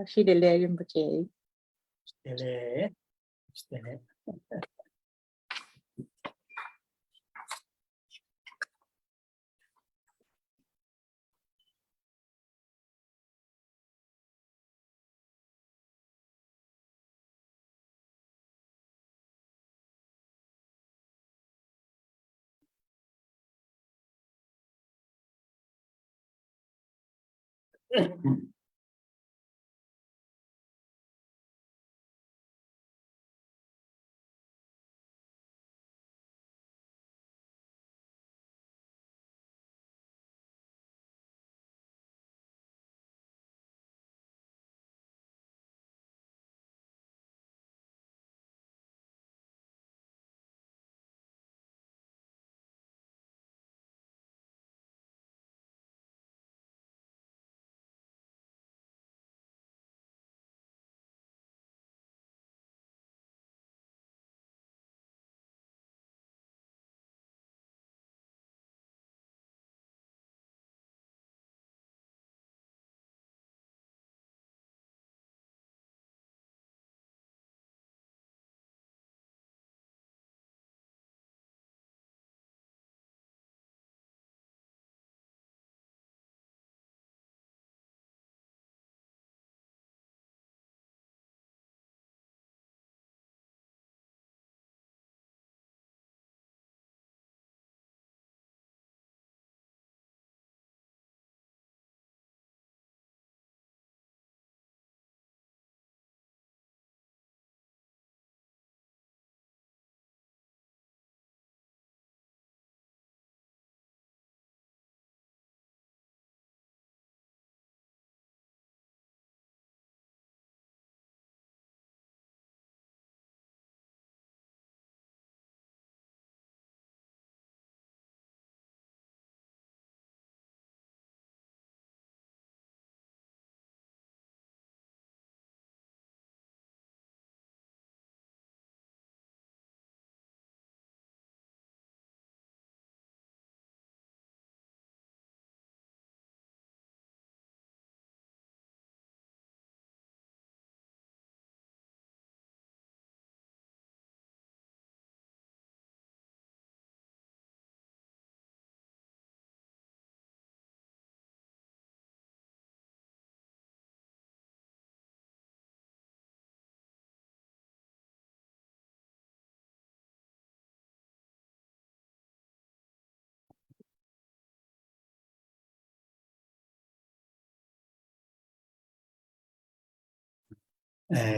Shidele Rinpoche. Stelle.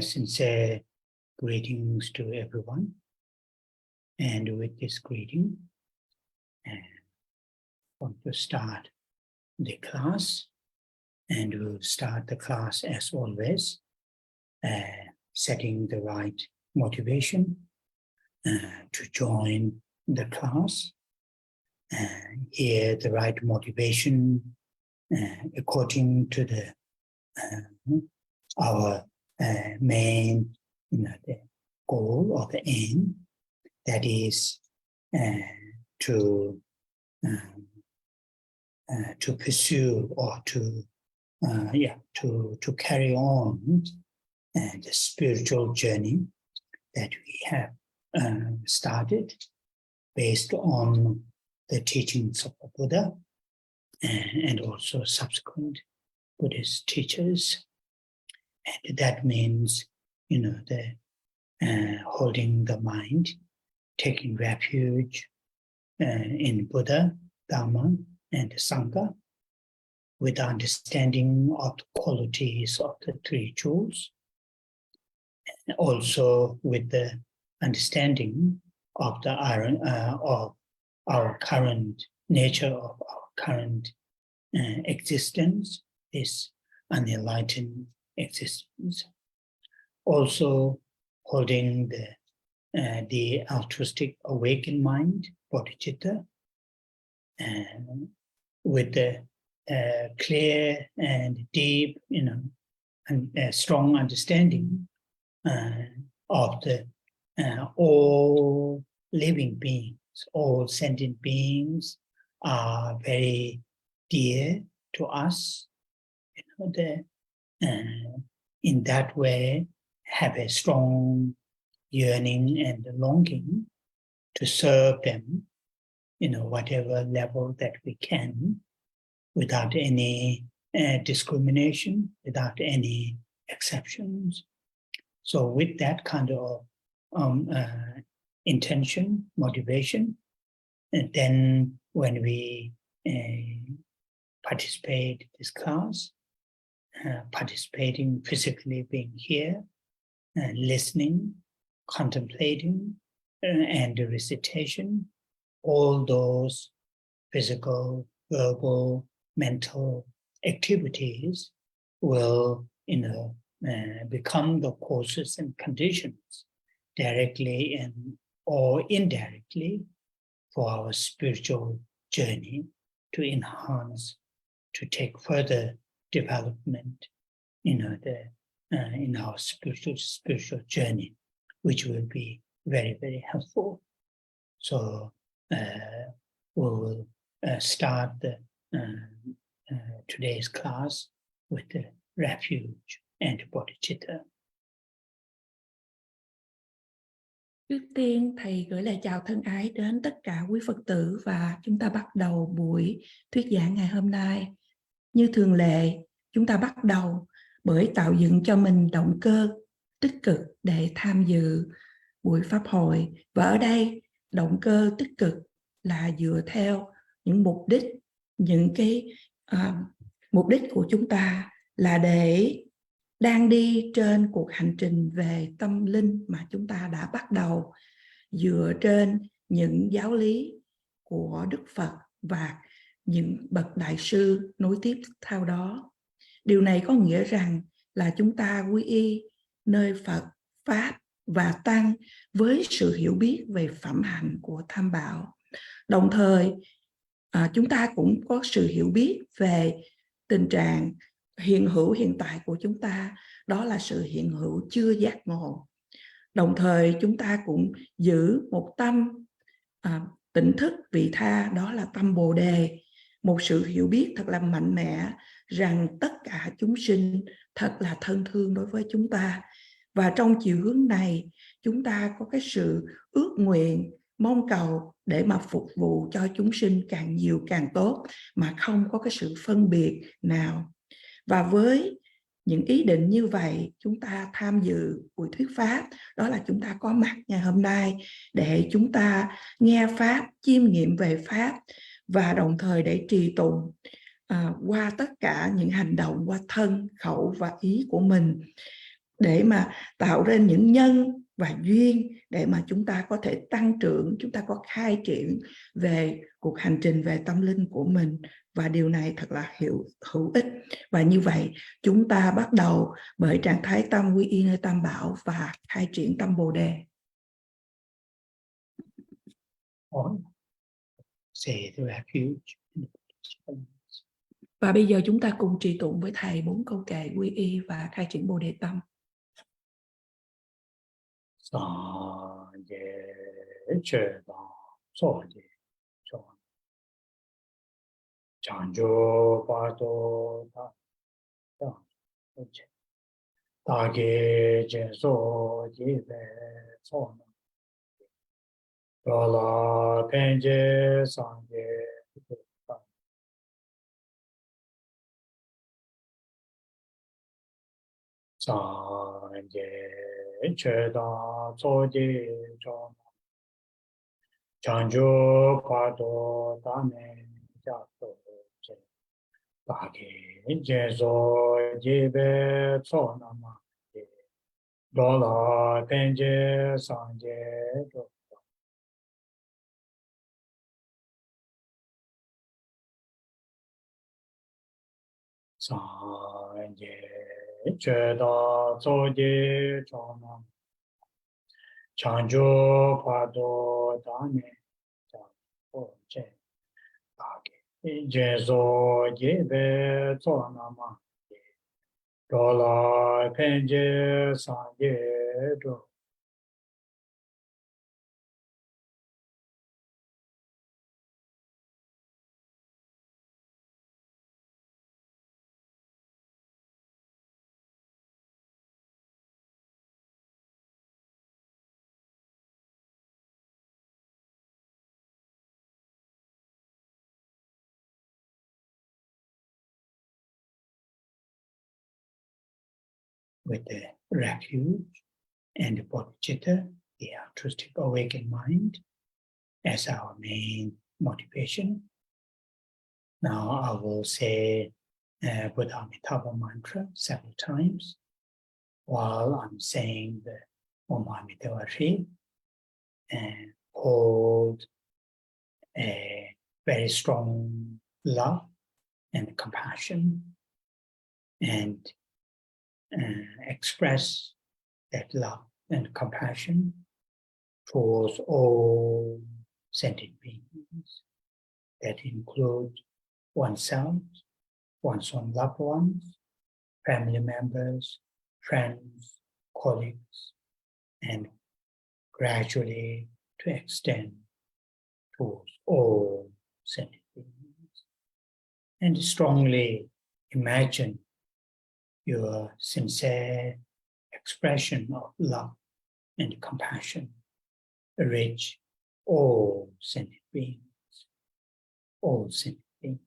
Sincere greetings to everyone. And with this greeting, I want to start the class. And we'll start the class as always, setting the right motivation to join the class. Here, the right motivation according to the our main, the goal or the aim, that is to pursue or to carry on the spiritual journey that we have started based on the teachings of the Buddha and also subsequent Buddhist teachers. And that means, the holding the mind, taking refuge in Buddha, Dharma, and Sangha, with understanding of the qualities of the Three Jewels, and also with the understanding of the of our current nature, of our current existence, this unenlightened existence. Also holding the altruistic awakened mind, bodhicitta, and with the clear and deep, and strong understanding of the all living beings, all sentient beings are very dear to us. in that way have a strong yearning and longing to serve them, whatever level that we can, without any discrimination, without any exceptions. So with that kind of intention, motivation, and then when we participate in this class, participating physically, being here, listening, contemplating, and the recitation, all those physical, verbal, mental activities will, become the causes and conditions directly and or indirectly for our spiritual journey to enhance, to take further development, in our spiritual journey, which will be very, very helpful. So we will start today's class with the refuge and bodhicitta. Trước tiên, Thầy gửi lời chào thân ái đến tất cả quý Phật tử và chúng ta bắt đầu buổi thuyết giảng ngày hôm nay. Như thường lệ, chúng ta bắt đầu bởi tạo dựng cho mình động cơ tích cực để tham dự buổi pháp hội. Và ở đây, động cơ tích cực là dựa theo những mục đích, mục đích của chúng ta là để đang đi trên cuộc hành trình về tâm linh mà chúng ta đã bắt đầu dựa trên những giáo lý của Đức Phật và những bậc đại sư nối tiếp theo đó. Điều này có nghĩa rằng là chúng ta quy y nơi Phật, Pháp và Tăng với sự hiểu biết về phẩm hạnh của Tam Bảo. Đồng thời, chúng ta cũng có sự hiểu biết về tình trạng hiện hữu hiện tại của chúng ta, đó là sự hiện hữu chưa giác ngộ. Đồng thời chúng ta cũng giữ một tâm tỉnh thức vị tha, đó là tâm Bồ Đề, một sự hiểu biết thật là mạnh mẽ rằng tất cả chúng sinh thật là thân thương đối với chúng ta. Và trong chiều hướng này, chúng ta có cái sự ước nguyện, mong cầu để mà phục vụ cho chúng sinh càng nhiều càng tốt, mà không có cái sự phân biệt nào. Và với những ý định như vậy, chúng ta tham dự buổi thuyết Pháp, đó là chúng ta có mặt ngày hôm nay để chúng ta nghe Pháp, chiêm nghiệm về Pháp và đồng thời để trì tụng qua tất cả những hành động, qua thân, khẩu và ý của mình, để mà tạo ra những nhân và duyên để mà chúng ta có thể tăng trưởng, chúng ta có khai triển về cuộc hành trình về tâm linh của mình. Và điều này thật là hữu ích. Và như vậy, chúng ta bắt đầu bởi trạng thái tâm quy y nơi Tam Bảo và khai triển tâm Bồ Đề. Và bây giờ chúng ta cùng trì tụng với Thầy 4 câu kệ quy y và khai triển Bồ Đề tâm. Chanjo pato ta ge jeso jive son la penje sanje sanje cheda soji chon chanjo pato tame jato Taking Refuge jive sonama dola penje sanje do sanje cheda soji chonam chanjo pado dane jato che Jeso jive sonama dola penje sanje do with the refuge and the bodhichitta, the altruistic awakened mind, as our main motivation. Now I will say Buddha Amitabha mantra several times while I'm saying the Om Amitabha Shri, and hold a very strong love and compassion, and express that love and compassion towards all sentient beings. That include oneself, one's own loved ones, family members, friends, colleagues, and gradually to extend towards all sentient beings. And strongly imagine your sincere expression of love and compassion reach all sentient beings. All sentient beings.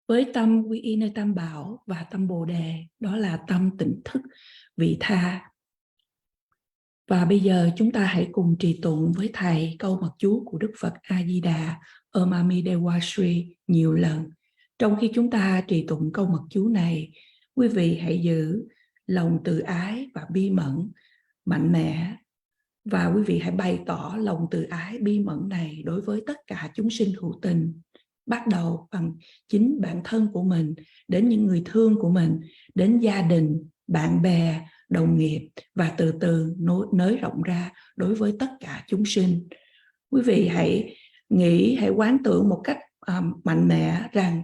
Với tâm quy y nơi Tam Bảo và tâm Bồ Đề, đó là tâm tỉnh thức, vị tha. Và bây giờ chúng ta hãy cùng trì tụng với Thầy câu mật chú của Đức Phật A-di-đà Om Amidewa Shri nhiều lần. Trong khi chúng ta trì tụng câu mật chú này, quý vị hãy giữ lòng từ ái và bi mẫn mạnh mẽ. Và quý vị hãy bày tỏ lòng từ ái bi mẫn này đối với tất cả chúng sinh hữu tình. Bắt đầu bằng chính bản thân của mình, đến những người thương của mình, đến gia đình, bạn bè, đồng nghiệp, và từ từ nới rộng ra đối với tất cả chúng sinh. Quý vị hãy nghĩ, hãy quán tưởng một cách mạnh mẽ rằng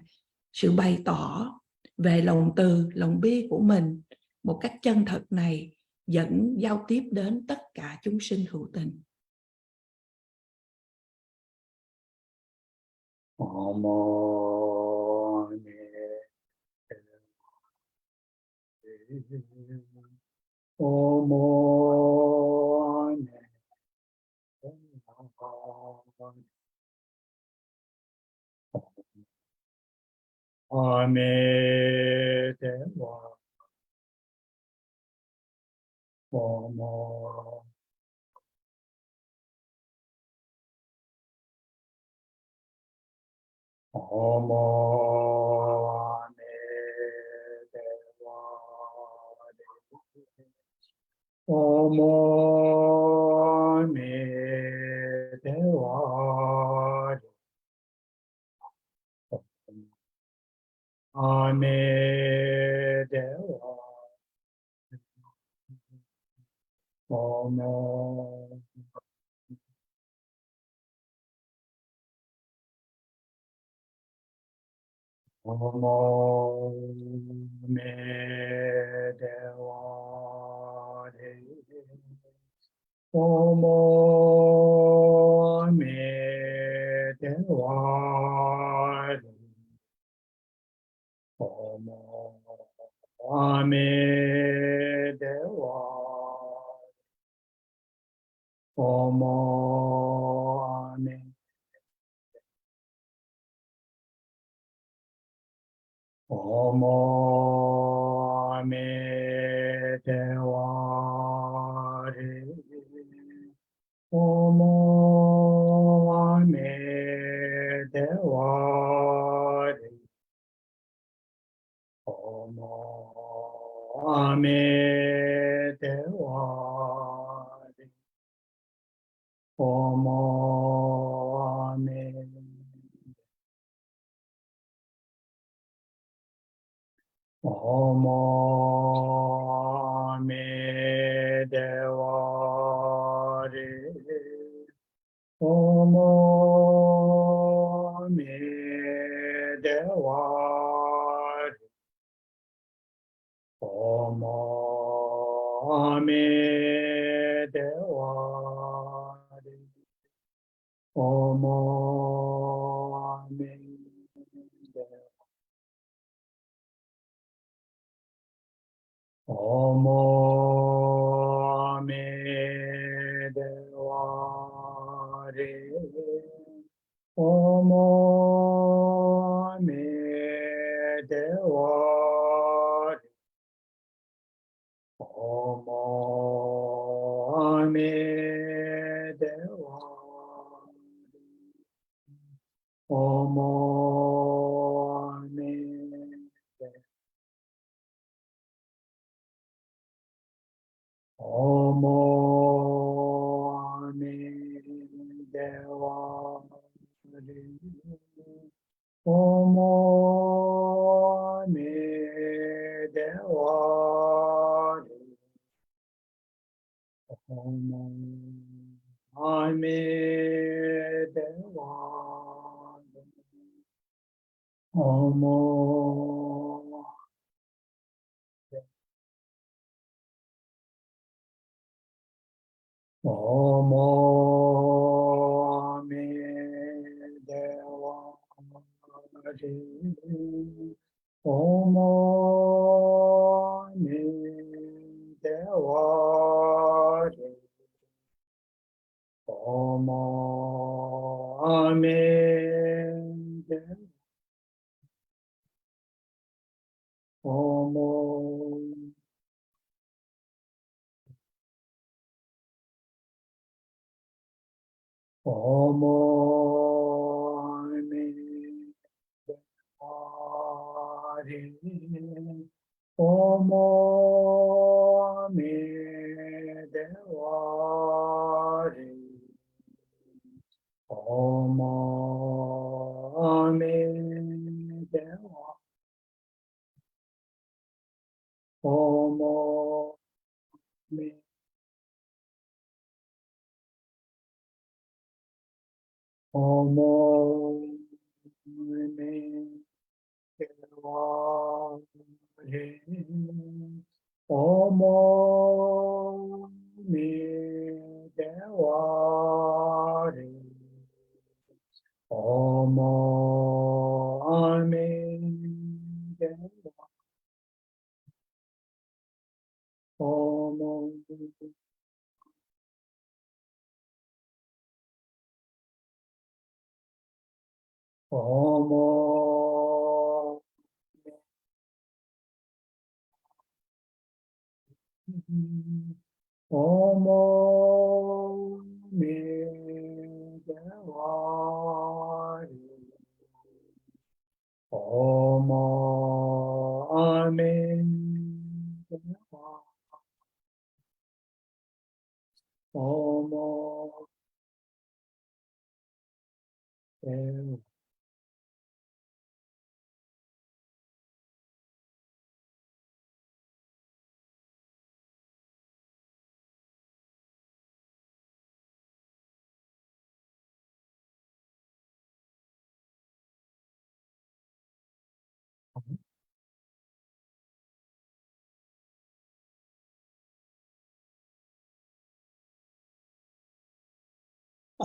sự bày tỏ về lòng từ, lòng bi của mình một cách chân thật này dẫn giao tiếp đến tất cả chúng sinh hữu tình.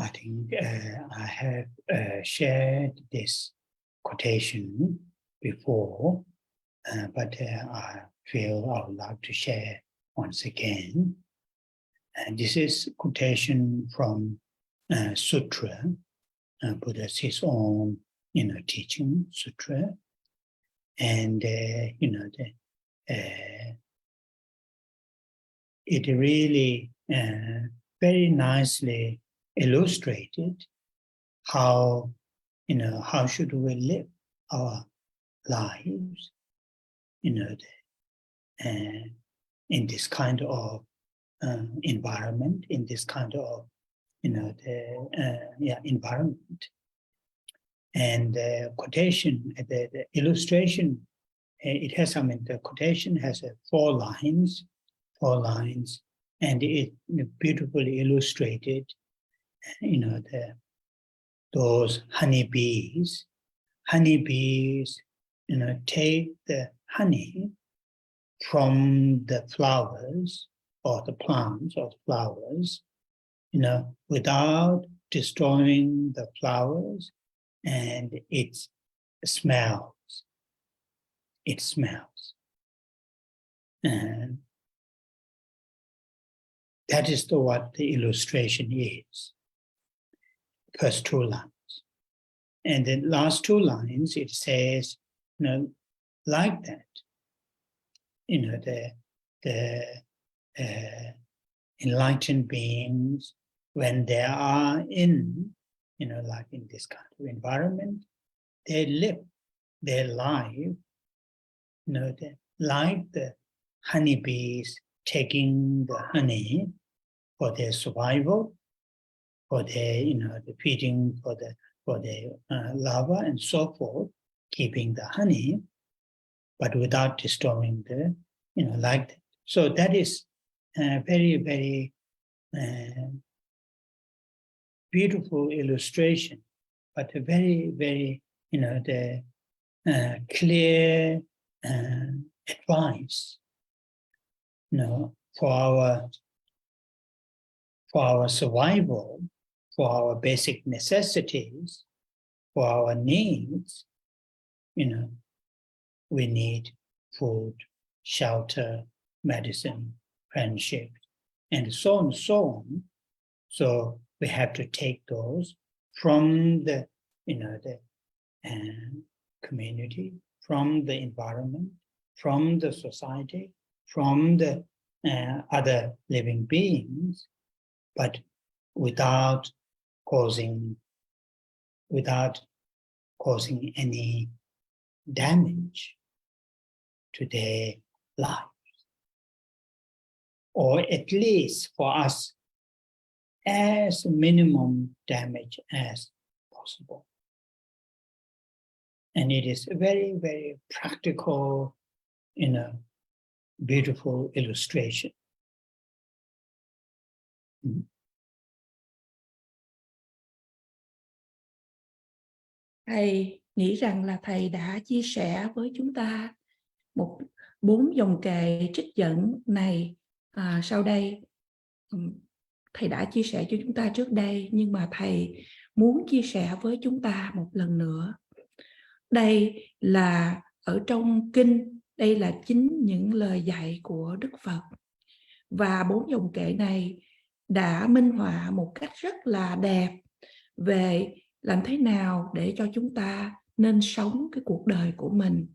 I think I have shared this quotation before, but I feel I would like to share once again. And this is quotation from Sutra, Buddha's his own, teaching Sutra, and it really very nicely illustrated how should we live our lives, in this kind of environment, in this kind of environment. And the quotation, the illustration, it has the quotation has 4 lines, and it beautifully illustrated, those honeybees, take the honey from the flowers or the plants or flowers, without destroying the flowers, and it smells. And that is what the illustration is. First 2 lines. And the last 2 lines, it says, like that, the enlightened beings, when they are in, like in this kind of environment, they live their life, like the honeybees taking the honey for their survival, for their, the feeding for their larvae and so forth, keeping the honey, but without destroying the, like that. So that is a very, very beautiful illustration, but a very, very, the clear advice, for our survival, for our basic necessities, for our needs, we need food, shelter, medicine, friendship, and so on and so on. So we have to take those from the, the community, from the environment, from the society, from the other living beings, but without causing any damage to their lives, or at least for us, as minimum damage as possible. And it is a very, very practical, beautiful illustration. Thầy nghĩ rằng là thầy đã chia sẻ với chúng ta 4 dòng kệ trích dẫn này. Sau đây thầy đã chia sẻ cho chúng ta trước đây, nhưng mà thầy muốn chia sẻ với chúng ta một lần nữa. Đây là ở trong Kinh, đây là chính những lời dạy của Đức Phật. Và 4 dòng kệ này đã minh họa một cách rất là đẹp về làm thế nào để cho chúng ta nên sống cái cuộc đời của mình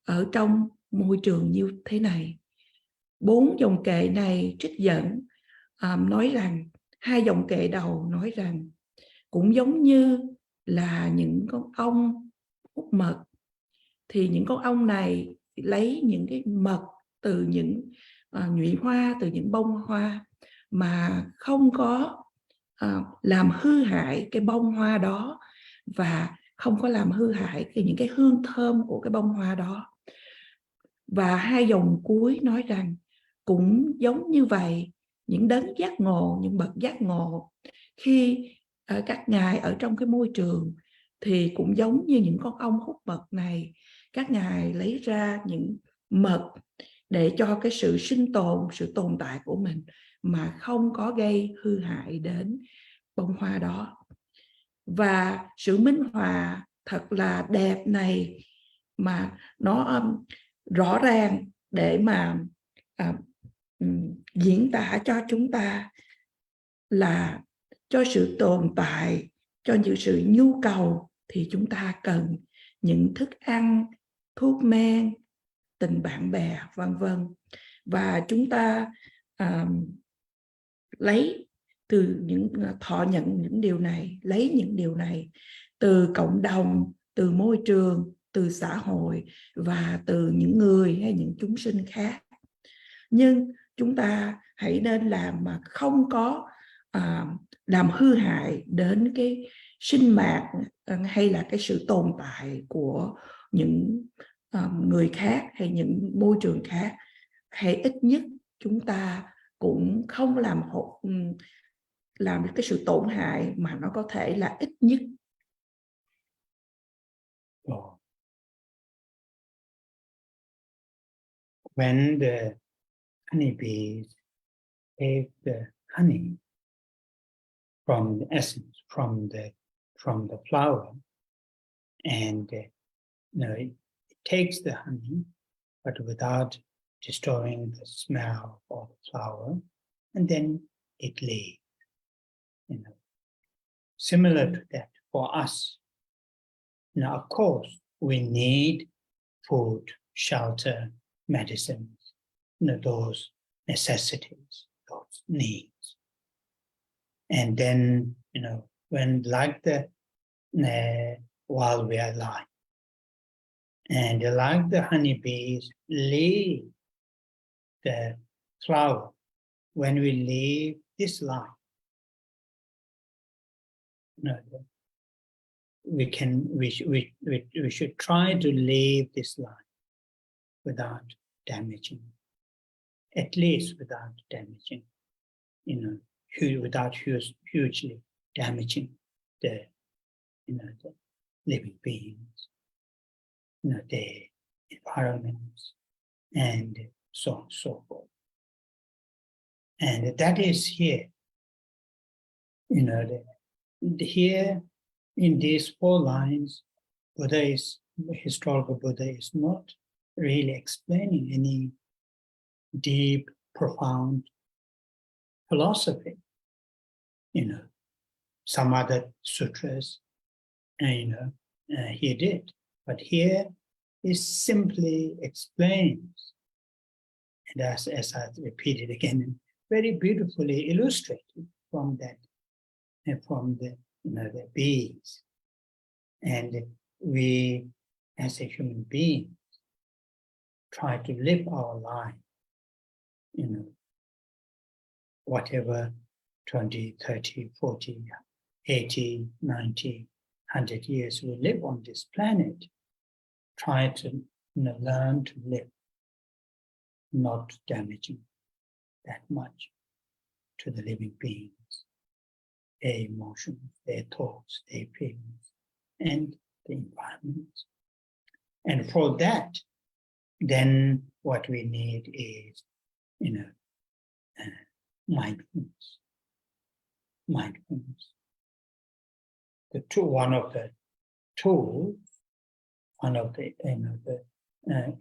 ở trong môi trường như thế này. 4 dòng kệ này trích dẫn nói rằng, 2 dòng kệ đầu nói rằng cũng giống như là những con ong hút mật, thì những con ong này lấy những cái mật từ những nhụy hoa, từ những bông hoa, mà không có làm hư hại cái bông hoa đó, và không có làm hư hại những cái hương thơm của cái bông hoa đó. Và 2 dòng cuối nói rằng cũng giống như vậy, những đấng giác ngộ, những bậc giác ngộ, khi các ngài ở trong cái môi trường thì cũng giống như những con ong hút mật này, các ngài lấy ra những mật để cho cái sự sinh tồn, sự tồn tại của mình mà không có gây hư hại đến bông hoa đó. Và sự minh họa thật là đẹp này mà nó rõ ràng để mà diễn tả cho chúng ta là cho sự tồn tại, cho những sự nhu cầu thì chúng ta cần những thức ăn, thuốc men, tình bạn bè, vân vân. Và chúng ta lấy từ những thọ nhận những điều này, lấy những điều này từ cộng đồng, từ môi trường, từ xã hội và từ những người hay những chúng sinh khác. Nhưng chúng ta hãy nên làm mà không có làm hư hại đến cái sinh mạng hay là cái sự tồn tại của những người khác hay những môi trường khác. Hay ít nhất chúng ta cũng không làm cái sự tổn hại mà nó có thể là ít nhất. When the honeybees take the honey from the essence, from the flower, and it takes the honey, but without destroying the smell of the flower, and then it leaves. Similar to that for us. Now, of course, we need food, shelter, medicines, those necessities, those needs. And then, when like while we are alive, and like the honeybees leave the flower, when we leave this life, we should try to leave this life without damaging, at least without damaging, without hugely damaging the living beings, the environments, and so on and so forth. And that is here, here in these 4 lines, historical Buddha is not really explaining any deep, profound philosophy. Some other sutras, he did, but here he simply explains, and as I repeated again, very beautifully illustrated from that, from the beings. And we, as a human being, try to live our life, whatever 20, 30, 40, 80, 90, 100 years we live on this planet, try to learn to live, not damaging that much to the living beings, their emotions, their thoughts, their feelings, and the environment. And for that, then what we need is, mindfulness. Mindfulness. One of the tools, one of the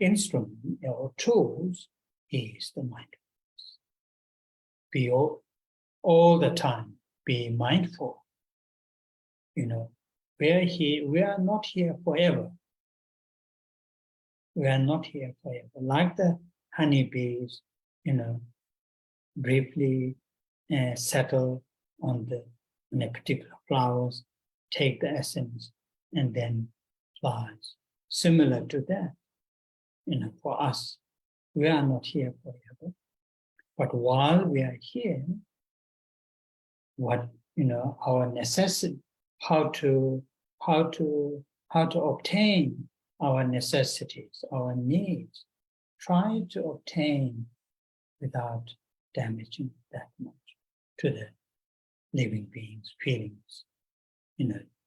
instruments or tools is the mindfulness. Be all the time, be mindful. We are not here forever. We are not here forever. Like the honeybees, briefly settle on a particular flowers, take the essence, and then flies. Similar to that, for us, we are not here forever. But while we are here, what our necessity, how to obtain our necessities, our needs, try to obtain without damaging that much to the living beings' feelings,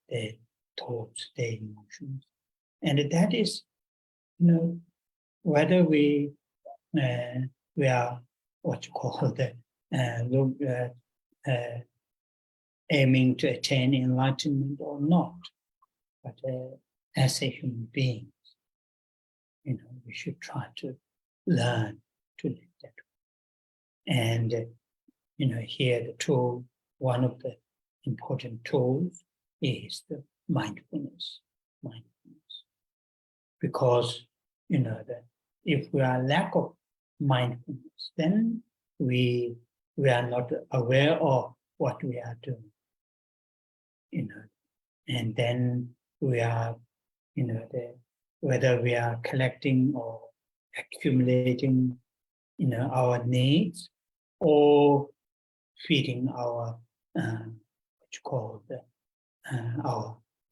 their thoughts, their emotions. And that is, whether we are what you call aiming to attain enlightenment or not, but as a human being, we should try to learn to live that way. And here the tool, one of the important tools is the mindfulness. Because that if we are lack of mindfulness, then we are not aware of what we are doing. And then we are, whether we are collecting or accumulating, our needs, or feeding our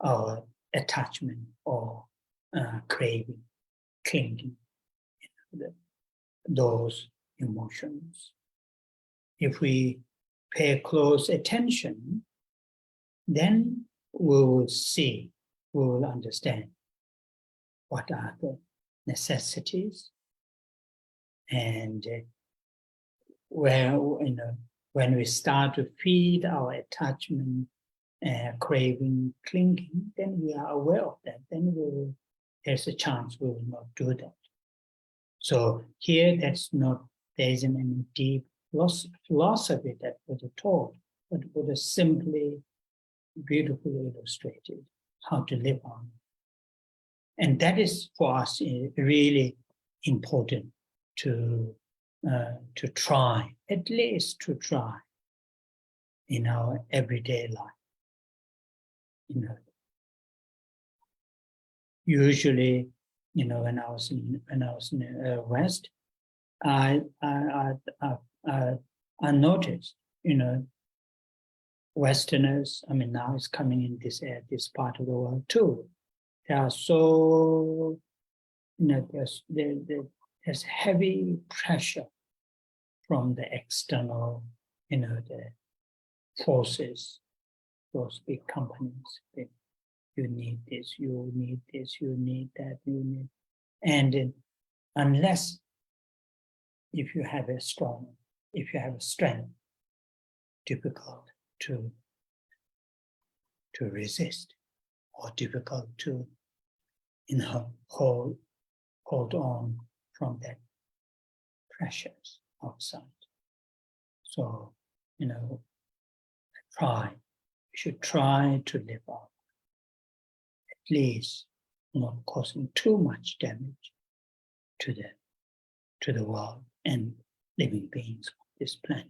our attachment or craving, clinging, those emotions. If we pay close attention, then we will see, we will understand what are the necessities, and when we start to feed our attachment, craving, clinging, then we are aware of that. Then there's a chance we will not do that. So here, there isn't any deep philosophy that Buddha taught, but Buddha simply beautifully illustrated how to live on. And that is for us really important to to try, at least to try in our everyday life. You know, usually, you know, when I was in West, I noticed, you know, Westerners. I mean, now it's coming in this part of the world too. They are so, you know, there's heavy pressure from the external, you know, the forces, those big companies. You need this, you need this, you need that, you need, and unless if you have a strength, difficult to resist, or difficult to, you know, hold on from that pressures outside. So, you know, we should try to live up, at least not causing too much damage to the world and living beings on this planet.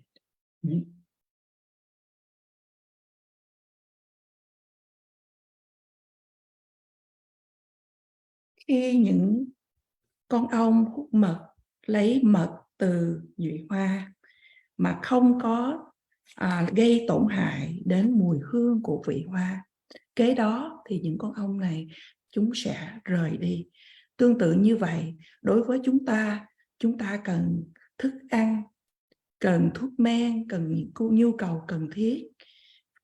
Khi những con ong hút mật, lấy mật từ nhụy hoa mà không có gây tổn hại đến mùi hương của vị hoa, kế đó thì những con ong này chúng sẽ rời đi. Tương tự như vậy, đối với chúng ta cần thức ăn, cần thuốc men, cần những nhu cầu cần thiết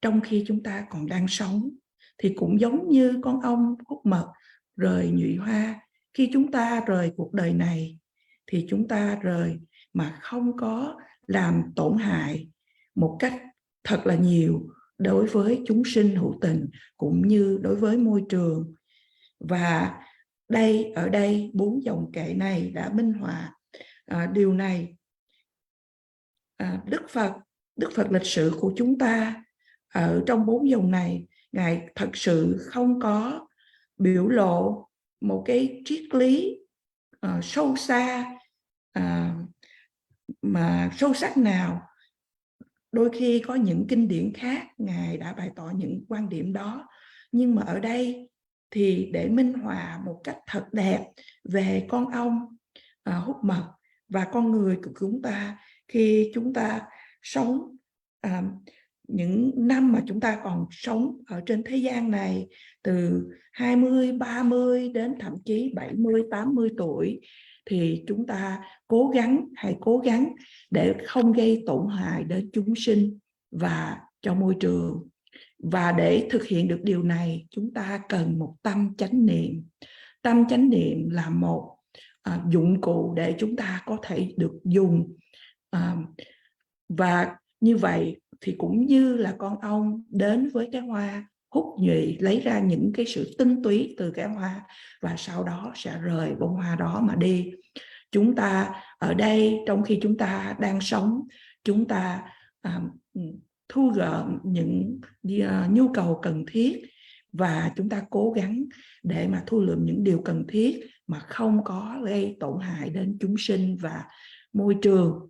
trong khi chúng ta còn đang sống, thì cũng giống như con ong hút mật rời nhụy hoa. Khi chúng ta rời cuộc đời này thì chúng ta rời mà không có làm tổn hại một cách thật là nhiều đối với chúng sinh hữu tình cũng như đối với môi trường. Và ở đây 4 dòng kệ này đã minh họa điều này. Đức Phật lịch sử của chúng ta ở trong 4 dòng này, Ngài thật sự không có biểu lộ một cái triết lý sâu xa mà sâu sắc nào. Đôi khi có những kinh điển khác Ngài đã bày tỏ những quan điểm đó, nhưng mà ở đây thì để minh họa một cách thật đẹp về con ong hút mật và con người của chúng ta khi chúng ta sống những năm mà chúng ta còn sống ở trên thế gian này, từ 20, 30 đến thậm chí 70, 80 tuổi, thì chúng ta cố gắng để không gây tổn hại đến chúng sinh và cho môi trường. Và để thực hiện được điều này, chúng ta cần một tâm chánh niệm. Tâm chánh niệm là một dụng cụ để chúng ta có thể được dùng. Và như vậy thì cũng như là con ong đến với cái hoa, hút nhụy, lấy ra những cái sự tinh túy từ cái hoa và sau đó sẽ rời bông hoa đó mà đi. Chúng ta ở đây, trong khi chúng ta đang sống, chúng ta thu gom những nhu cầu cần thiết và chúng ta cố gắng để mà thu lượm những điều cần thiết mà không có gây tổn hại đến chúng sinh và môi trường.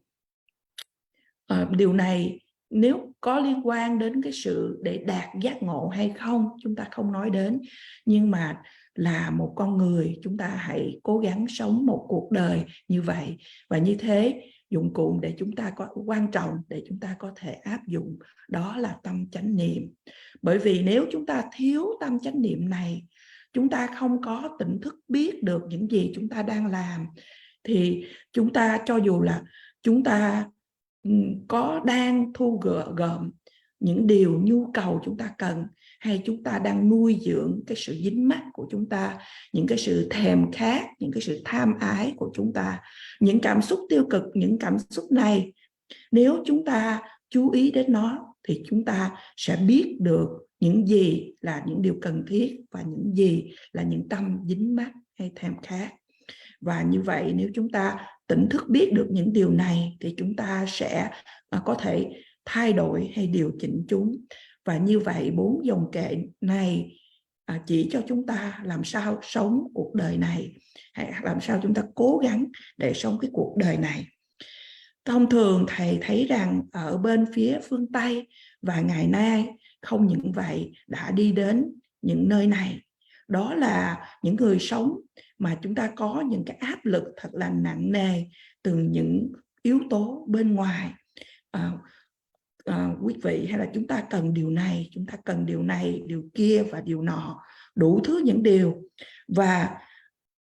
Điều này nếu có liên quan đến cái sự để đạt giác ngộ hay không, chúng ta không nói đến, nhưng mà là một con người, chúng ta hãy cố gắng sống một cuộc đời như vậy. Và như thế, dụng cụ để chúng ta có quan trọng để chúng ta có thể áp dụng đó là tâm chánh niệm. Bởi vì nếu chúng ta thiếu tâm chánh niệm này, chúng ta không có tỉnh thức biết được những gì chúng ta đang làm, thì chúng ta cho dù là chúng ta có đang thu gom những điều nhu cầu chúng ta cần, hay chúng ta đang nuôi dưỡng cái sự dính mắc của chúng ta, những cái sự thèm khát, những cái sự tham ái của chúng ta, những cảm xúc tiêu cực, những cảm xúc này, nếu chúng ta chú ý đến nó thì chúng ta sẽ biết được những gì là những điều cần thiết và những gì là những tâm dính mắc hay thèm khát. Và như vậy nếu chúng ta tỉnh thức biết được những điều này thì chúng ta sẽ có thể thay đổi hay điều chỉnh chúng. Và như vậy 4 dòng kệ này chỉ cho chúng ta làm sao sống cuộc đời này, hay làm sao chúng ta cố gắng để sống cái cuộc đời này. Thông thường thầy thấy rằng ở bên phía phương Tây và ngày nay không những vậy đã đi đến những nơi này. Đó là những người sống mà chúng ta có những cái áp lực thật là nặng nề từ những yếu tố bên ngoài. Quý vị, hay là chúng ta cần điều này, chúng ta cần điều này, điều kia và điều nọ, đủ thứ những điều. Và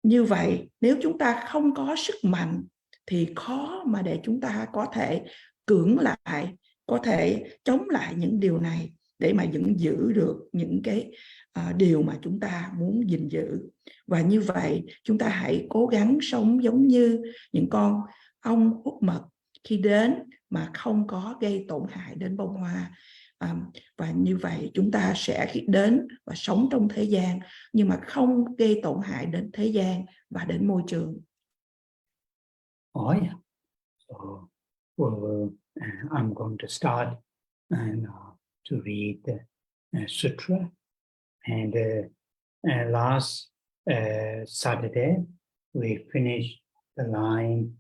như vậy, nếu chúng ta không có sức mạnh thì khó mà để chúng ta có thể cưỡng lại, có thể chống lại những điều này để mà vẫn giữ được những cái điều mà chúng ta muốn gìn giữ. Và như vậy, chúng ta hãy cố gắng sống giống như những con ong hút mật khi đến mà không có gây tổn hại đến bông hoa. Và như vậy chúng ta sẽ đến và sống trong thế gian nhưng mà không gây tổn hại đến thế gian và đến môi trường. Oh yeah. So I'm going to start to read the Sutra. And last Saturday we finished the line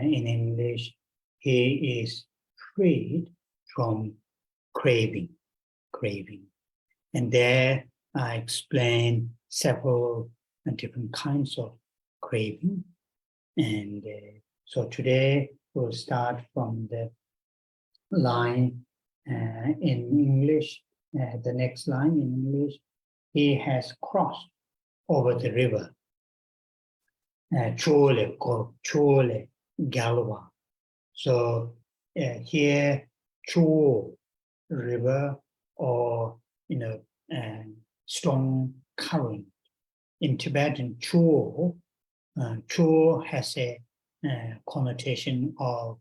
in English. He is freed from craving. And there I explained several different kinds of craving. And so today we'll start from the line in English, the next line in English. He has crossed over the river. Chole Galwa. So here, Chu river, or strong current. In Tibetan, Chu has a connotation of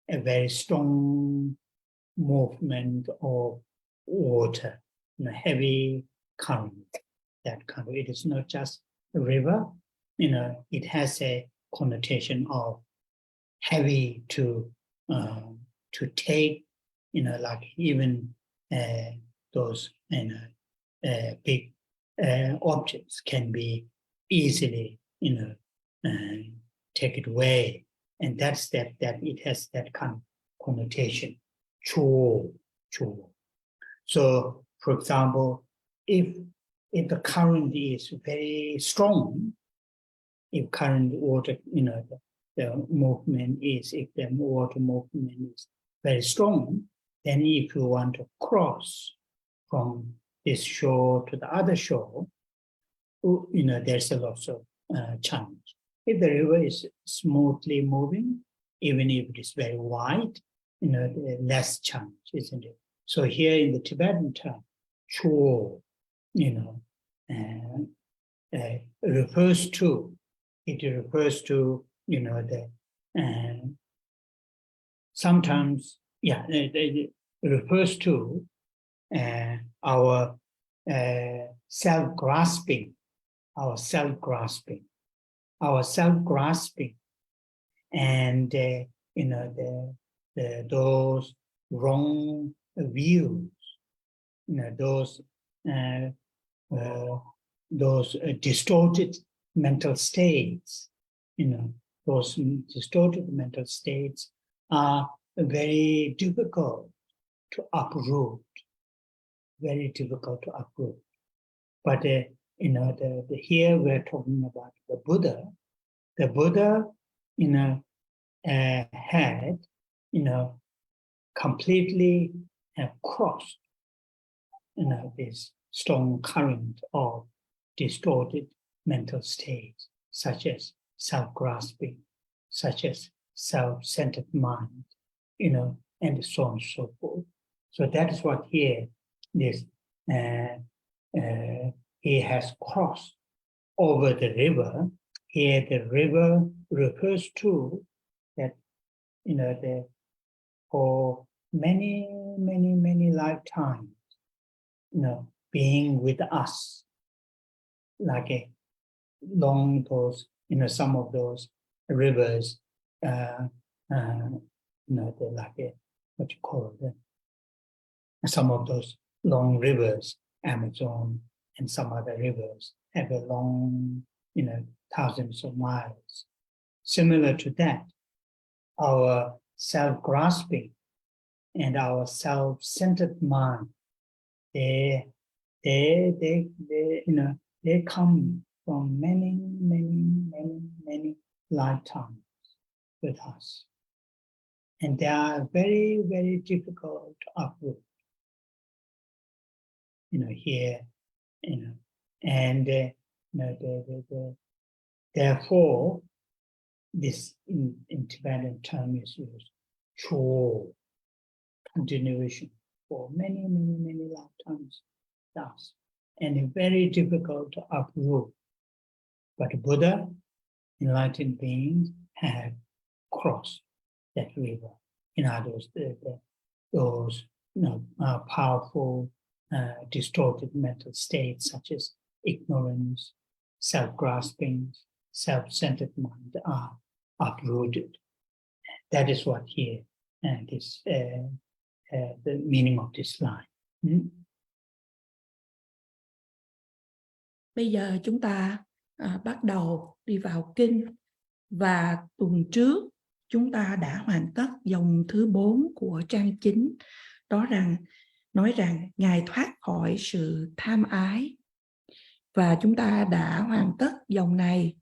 a very strong movement of water, heavy current. That current, it is not just a river. It has a connotation of heavy to take. Like even those big objects can be easily take it away, and that's that it has that kind of connotation. Chore. So, for example, if the current is very strong, if current water, the movement is, if the water movement is very strong, then if you want to cross from this shore to the other shore, there's a lot of challenge. If the river is smoothly moving, even if it is very wide, less challenge, isn't it? So here in the Tibetan term, chore, refers to sometimes, it refers to our self-grasping, and those wrong views, those distorted mental states, those distorted mental states are very difficult to uproot. But here we're talking about the Buddha. The Buddha, had, completely crossed, this strong current of distorted mental states, such as self-grasping, such as self-centered mind, and so on and so forth. So that is what here is. He has crossed over the river. Here the river refers to that, for many lifetimes, being with us, like a long those, some of those rivers, they're like a, what you call it, some of those long rivers, Amazon and some other rivers, have a long, thousands of miles. Similar to that, our self-grasping and our self-centered mind, they come from many lifetimes with us, and they are very, very difficult to uproot. Here, and therefore, this in Tibetan term is used, cho, continuation for many lifetimes, thus, and very difficult to uproot. But Buddha, enlightened beings, have crossed that river. In other words, those powerful, distorted mental states such as ignorance, self-grasping, self-centered mind are uprooted. That is what here is the meaning of this line. Bây giờ chúng ta bắt đầu đi vào kinh, và tuần trước chúng ta đã hoàn tất dòng thứ 4 của trang 9, nói rằng Ngài thoát khỏi sự tham ái, và chúng ta đã hoàn tất dòng này.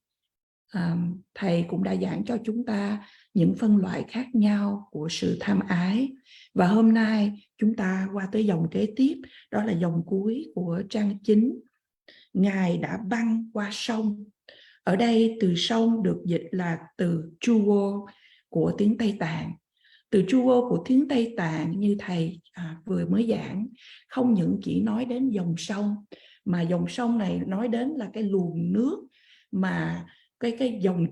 Thầy cũng đã giảng cho chúng ta những phân loại khác nhau của sự tham ái, và hôm nay chúng ta qua tới dòng kế tiếp, đó là dòng cuối của trang 9. Ngài đã băng qua sông. Ở đây từ sông được dịch là từ Jewel của tiếng Tây Tạng. Từ Jewel của tiếng Tây Tạng như thầy vừa mới giảng, không những chỉ nói đến dòng sông, mà dòng sông này nói đến là cái luồng nước mà cái dòng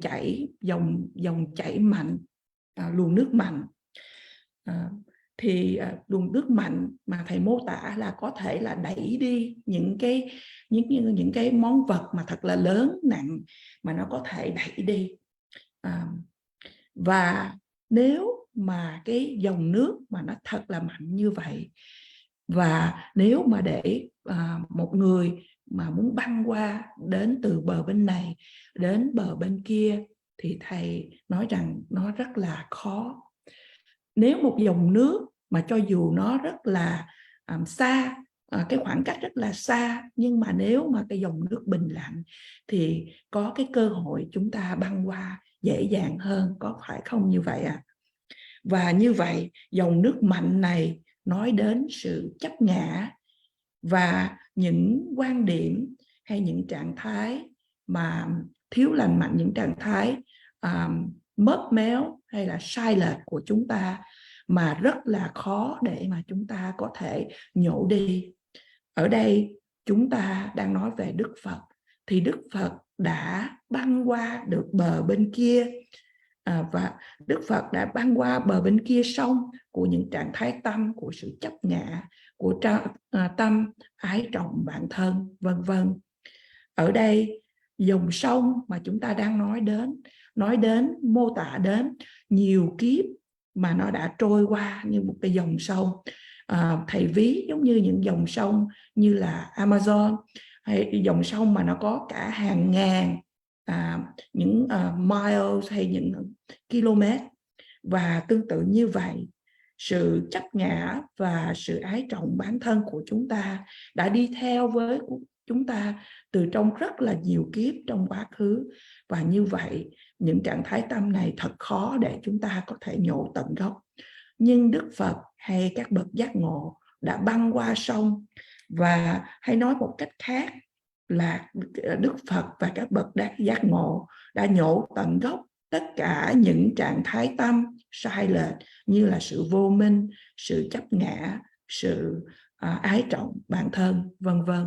chảy mạnh, luồng nước mạnh. Luồng nước mạnh mà thầy mô tả là có thể là đẩy đi những cái món vật mà thật là lớn nặng, mà nó có thể đẩy đi. Và nếu mà cái dòng nước mà nó thật là mạnh như vậy, và nếu mà để một người mà muốn băng qua đến từ bờ bên này đến bờ bên kia, thì thầy nói rằng nó rất là khó. Nếu một dòng nước mà cho dù nó rất là xa, cái khoảng cách rất là xa, nhưng mà nếu mà cái dòng nước bình lặng thì có cái cơ hội chúng ta băng qua dễ dàng hơn, có phải không như vậy ạ? Và như vậy dòng nước mạnh này nói đến sự chấp ngã và những quan điểm hay những trạng thái mà thiếu lành mạnh, những trạng thái mớp méo hay là sai lệch của chúng ta, mà rất là khó để mà chúng ta có thể nhổ đi. Ở đây chúng ta đang nói về Đức Phật, thì Đức Phật đã băng qua được bờ bên kia, và Đức Phật đã băng qua bờ bên kia sông của những trạng thái tâm, của sự chấp ngã, của tâm ái trọng bản thân, vân vân. Ở đây dòng sông mà chúng ta đang nói đến mô tả đến nhiều kiếp mà nó đã trôi qua như một cái dòng sông. Thầy ví giống như những dòng sông như là Amazon, hay dòng sông mà nó có cả hàng ngàn những miles hay những km. Và tương tự như vậy, sự chấp ngã và sự ái trọng bản thân của chúng ta đã đi theo với chúng ta từ trong rất là nhiều kiếp trong quá khứ. Và như vậy những trạng thái tâm này thật khó để chúng ta có thể nhổ tận gốc. Nhưng Đức Phật hay các bậc giác ngộ đã băng qua sông, và hay nói một cách khác là Đức Phật và các bậc giác ngộ đã nhổ tận gốc tất cả những trạng thái tâm sai lệch như là sự vô minh, sự chấp ngã, sự ái trọng bản thân, vân vân.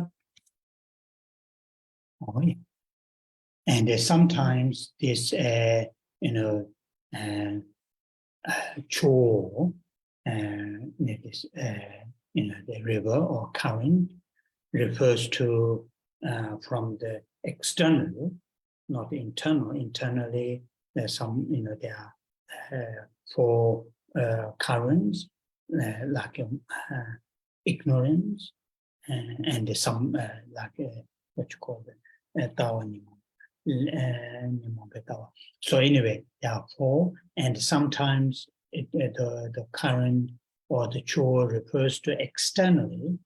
And sometimes this, chore, the river or current refers to from the external, not internal. Internally, there's some, there are 4 currents like ignorance, and some like what you call it, so anyway, there are 4, and sometimes the current or the jewel refers to externally.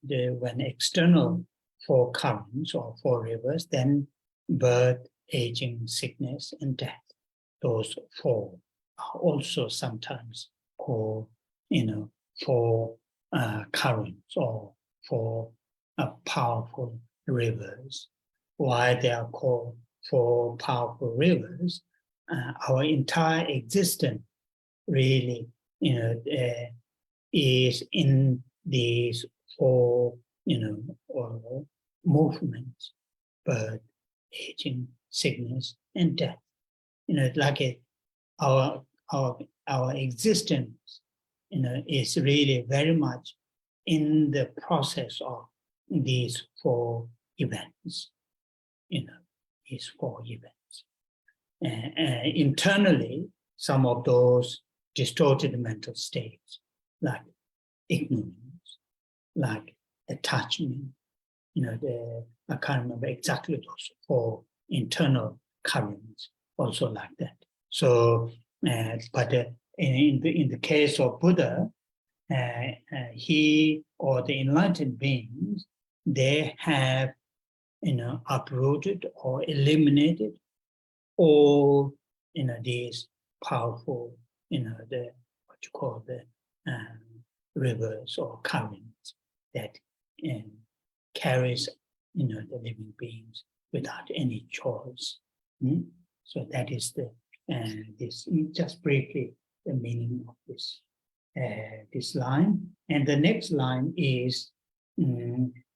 When external 4 currents or 4 rivers, then birth, aging, sickness, and death. Those 4 are also sometimes called, 4 currents or 4 powerful rivers. Why they are called 4 powerful rivers? Our entire existence really, is in these 4, or movements: birth, aging, sickness, and death. Like our existence, is really very much in the process of these 4 events. These 4 events. Internally, some of those distorted mental states, like ignorance, like attachment, I can't remember exactly those 4 internal currents, also like that. So, but in the case of Buddha, he or the enlightened beings, they have, uprooted or eliminated all, these powerful, the what you call the rivers or currents that carries, the living beings without any choice. So that is this, just briefly, the meaning of this line. And the next line is,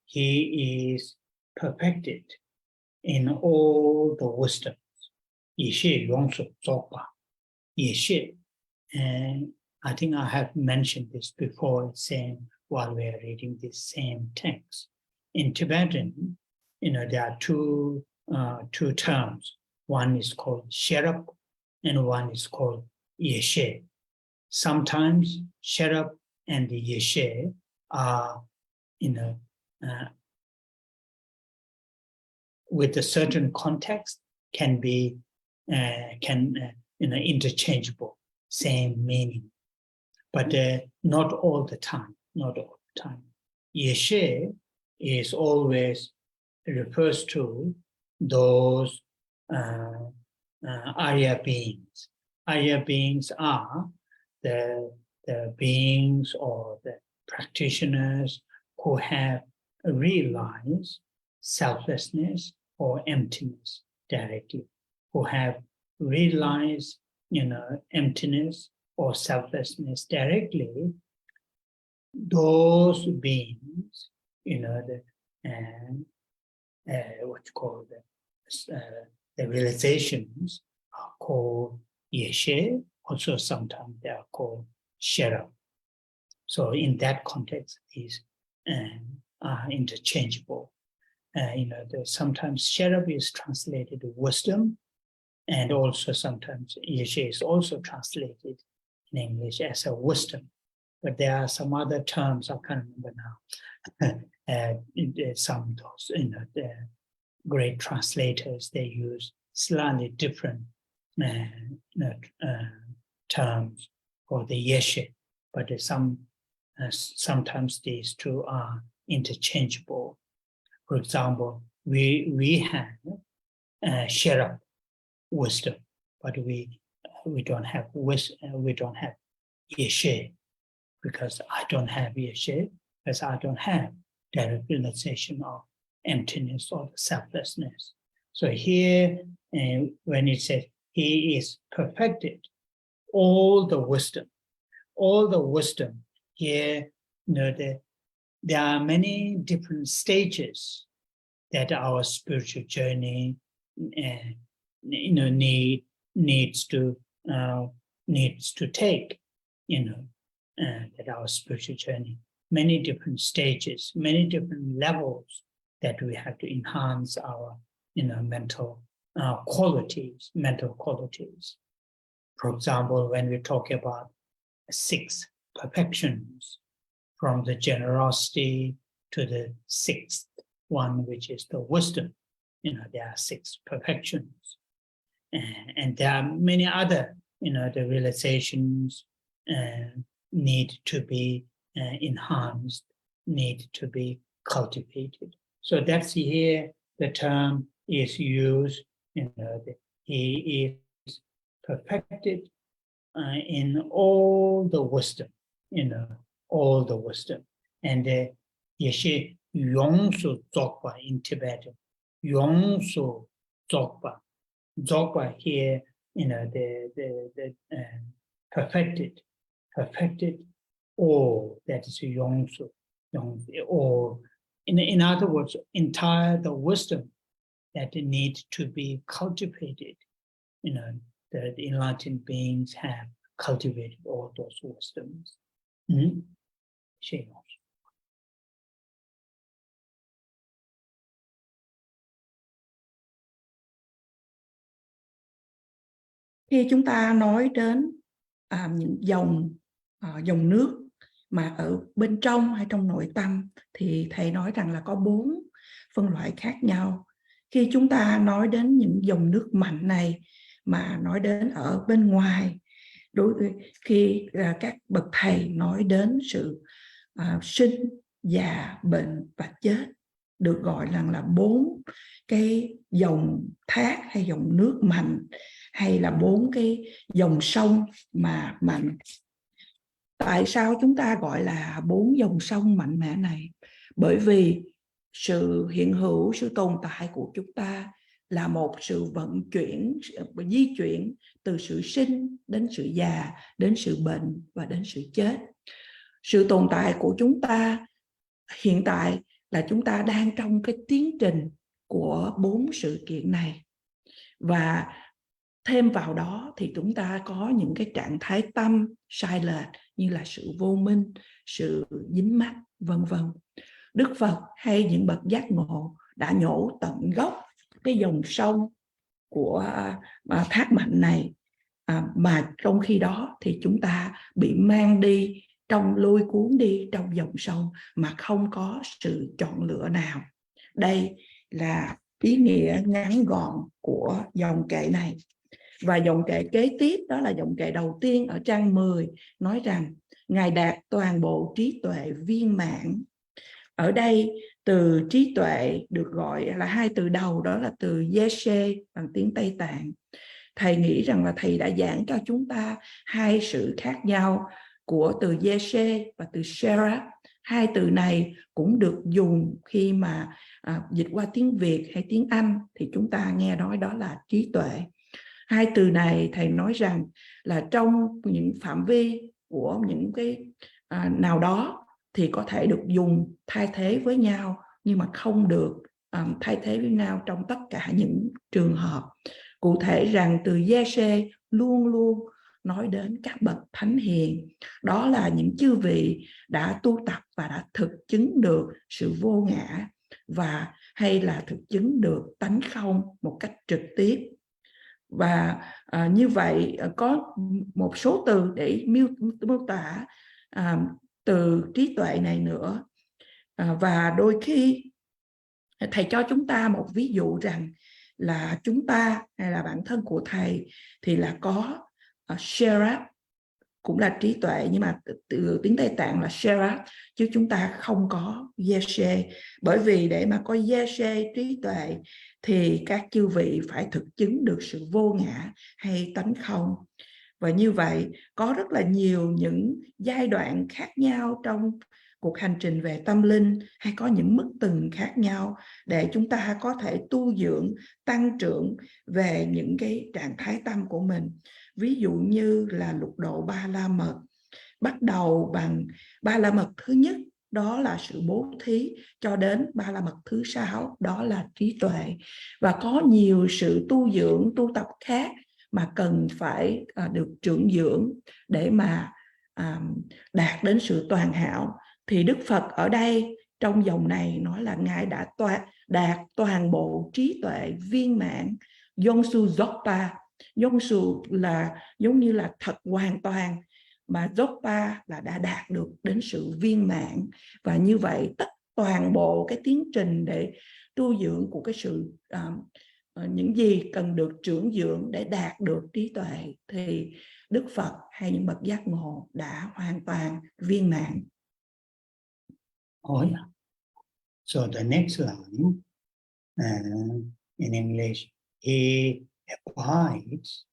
he is perfected in all the wisdoms. Yeshe Yongsu Dzogpa. Yeshe. And I think I have mentioned this before, saying while we are reading this same text. In Tibetan, there are two terms. One is called Sherab and one is called Yeshe. Sometimes Sherab and the Yeshe are, with a certain context, can be interchangeable, same meaning, but not all the time. Not all the time. Yeshe is always refers to those Arya beings. Arya beings are the beings or the practitioners who have realized selflessness or emptiness directly, who have realized, emptiness or selflessness directly. Those beings, what you call the realizations are called Yeshe. Also, sometimes they are called Sherab. So, in that context, these are interchangeable. Sometimes Sherab is translated wisdom, and also sometimes Yeshe is also translated in English as a wisdom. But there are some other terms I can't remember now. Some of those, the great translators, they use slightly different terms for the Yeshe, but sometimes these two are interchangeable. For example, we have Sherab wisdom, but we don't have Yeshe, because I don't have Yeshe, because I don't have direct realization of emptiness or selflessness. So here, when it says he is perfected, all the wisdom here, there are many different stages that our spiritual journey, needs to take, that our spiritual journey, many different stages, many different levels that we have to enhance our, mental qualities. For example, when we talk about 6 perfections, from the generosity to the 6th one, which is the wisdom, there are 6 perfections. And there are many other, the realizations need to be enhanced, need to be cultivated. So that's here the term is used. He is perfected in all the wisdom, all the wisdom. And Yeshe Yongsu Dzogpa in Tibetan, Yongsu Dzogpa. Dzogpa here, the perfected all that is Yongsu, all. In other words, entire the wisdom that needs to be cultivated. The enlightened beings have cultivated all those wisdoms. Khi chúng ta nói đến những dòng nước mà ở bên trong hay trong nội tâm, thì thầy nói rằng là có 4 phân loại khác nhau. Khi chúng ta nói đến những dòng nước mạnh này mà nói đến ở bên ngoài, khi các bậc thầy nói đến sự sinh, già, bệnh và chết, được gọi là 4 cái dòng thác hay dòng nước mạnh, hay là 4 cái dòng sông mà mạnh. Tại sao chúng ta gọi là 4 dòng sông mạnh mẽ này? Bởi vì sự hiện hữu, sự tồn tại của chúng ta là một sự vận chuyển, di chuyển từ sự sinh đến sự già, đến sự bệnh và đến sự chết. Sự tồn tại của chúng ta hiện tại là chúng ta đang trong cái tiến trình của 4 sự kiện này. Và thêm vào đó thì chúng ta có những cái trạng thái tâm sai lệch như là sự vô minh, sự dính mắc, vân vân. Đức Phật hay những bậc giác ngộ đã nhổ tận gốc cái dòng sông của thác mạnh này, mà trong khi đó thì chúng ta bị mang đi, lôi cuốn đi trong dòng sông mà không có sự chọn lựa nào. Đây là ý nghĩa ngắn gọn của dòng kệ này. Và dòng kệ kế tiếp, đó là dòng kệ đầu tiên ở trang 10, nói rằng Ngài đạt toàn bộ trí tuệ viên mãn. Ở đây từ trí tuệ được gọi là 2 từ đầu, đó là từ yeshe bằng tiếng Tây Tạng. Thầy nghĩ rằng là thầy đã giảng cho chúng ta 2 sự khác nhau của từ yeshe và từ sera. 2 từ này cũng được dùng khi mà dịch qua tiếng Việt hay tiếng Anh thì chúng ta nghe nói đó là trí tuệ. 2 từ này thầy nói rằng là trong những phạm vi của những cái nào đó thì có thể được dùng thay thế với nhau, nhưng mà không được thay thế với nhau trong tất cả những trường hợp. Cụ thể rằng từ yeshe luôn luôn nói đến các bậc thánh hiền, đó là những chư vị đã tu tập và đã thực chứng được sự vô ngã, và hay là thực chứng được tánh không một cách trực tiếp. Và như vậy có một số từ để miêu tả từ trí tuệ này nữa. Và đôi khi thầy cho chúng ta một ví dụ rằng là chúng ta hay là bản thân của thầy thì là có sera, cũng là trí tuệ, nhưng mà từ tiếng Tây Tạng là sera, chứ chúng ta không có yeshe. Bởi vì để mà có yeshe trí tuệ thì các chư vị phải thực chứng được sự vô ngã hay tánh không. Và như vậy có rất là nhiều những giai đoạn khác nhau trong cuộc hành trình về tâm linh, hay có những mức từng khác nhau để chúng ta có thể tu dưỡng, tăng trưởng về những cái trạng thái tâm của mình. Ví dụ như là lục độ ba la mật, bắt đầu bằng ba la mật thứ nhất, đó là sự bố thí, cho đến ba la mật thứ 6, đó là trí tuệ. Và có nhiều sự tu dưỡng, tu tập khác mà cần phải được trưởng dưỡng để mà đạt đến sự toàn hảo. Thì Đức Phật ở đây trong dòng này nói là Ngài đã đạt toàn bộ trí tuệ viên mãn, Yongsu Dzogpa. Yongsu là giống như là thật hoàn toàn, mà Dzogpa là đã đạt được đến sự viên mãn. Và như vậy toàn bộ cái tiến trình để tu dưỡng của cái sự những gì cần được trưởng dưỡng để đạt được trí tuệ, thì Đức Phật hay những bậc giác ngộ đã hoàn toàn viên mãn. Oh yeah. So the next line in English, he abides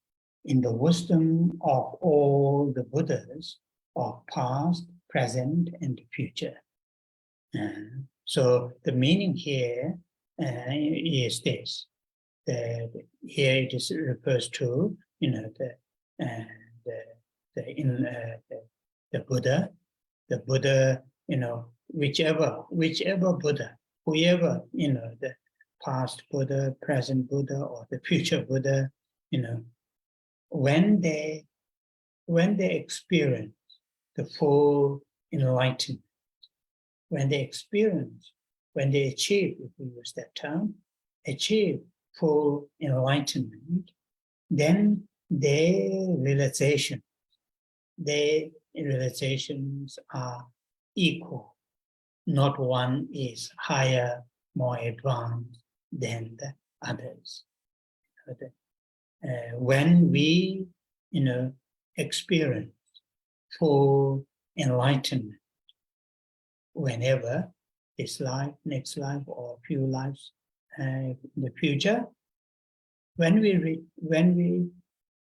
in the wisdom of all the Buddhas of past, present, and future. So the meaning here is this: that here it is refers to, the Buddha, whichever Buddha, whoever, the past Buddha, present Buddha, or the future Buddha, when they experience the full enlightenment, when they achieve, if we use that term, achieve full enlightenment, then their realizations are equal. Not one is higher, more advanced than the others. When we, experience full enlightenment, whenever this life, next life, or few lives in the future, when we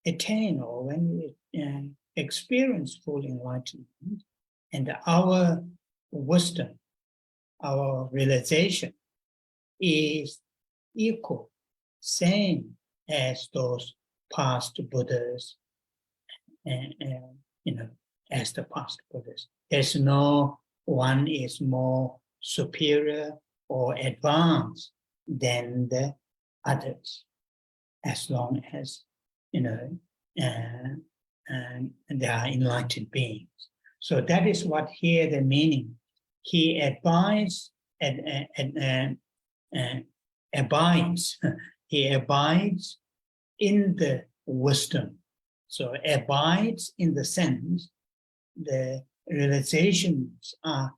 attain, or when we experience full enlightenment, and our wisdom, our realization is equal, same as those past Buddhas, as the past Buddhas. There's no one is more superior or advanced than the others, as long as they are enlightened beings. So that is what here the meaning. He abides he abides in the wisdom. So abides in the sense the realizations are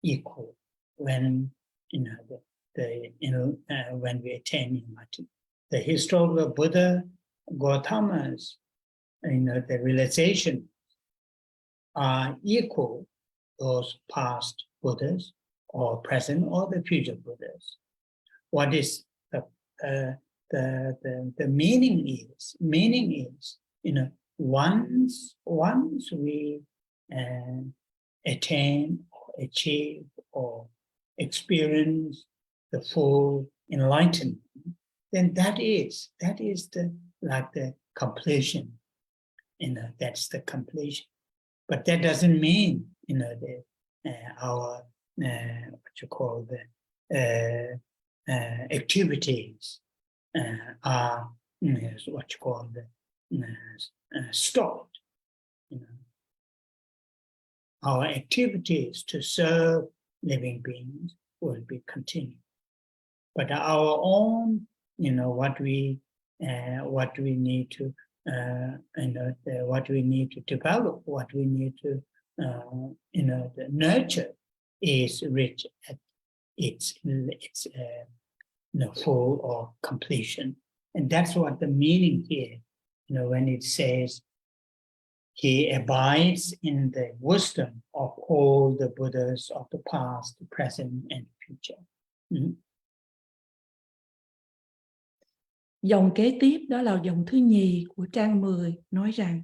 equal when when we attain enlightenment. The historical Buddha Gautama's the realization are equal those past Buddhas, or present, or the future Buddhas. What is the meaning is? Meaning is, once we attain, or achieve, or experience the full enlightenment, then that is the completion. That's the completion. But that doesn't mean our activities are stopped. Our activities to serve living beings will be continued. But our own, what we need to what we need to develop, what we need to nurture, is reached at its full or completion. And that's what the meaning here, when it says he abides in the wisdom of all the Buddhas of the past, the present, and future. Dòng kế tiếp đó là dòng thứ nhì của trang 10, nói rằng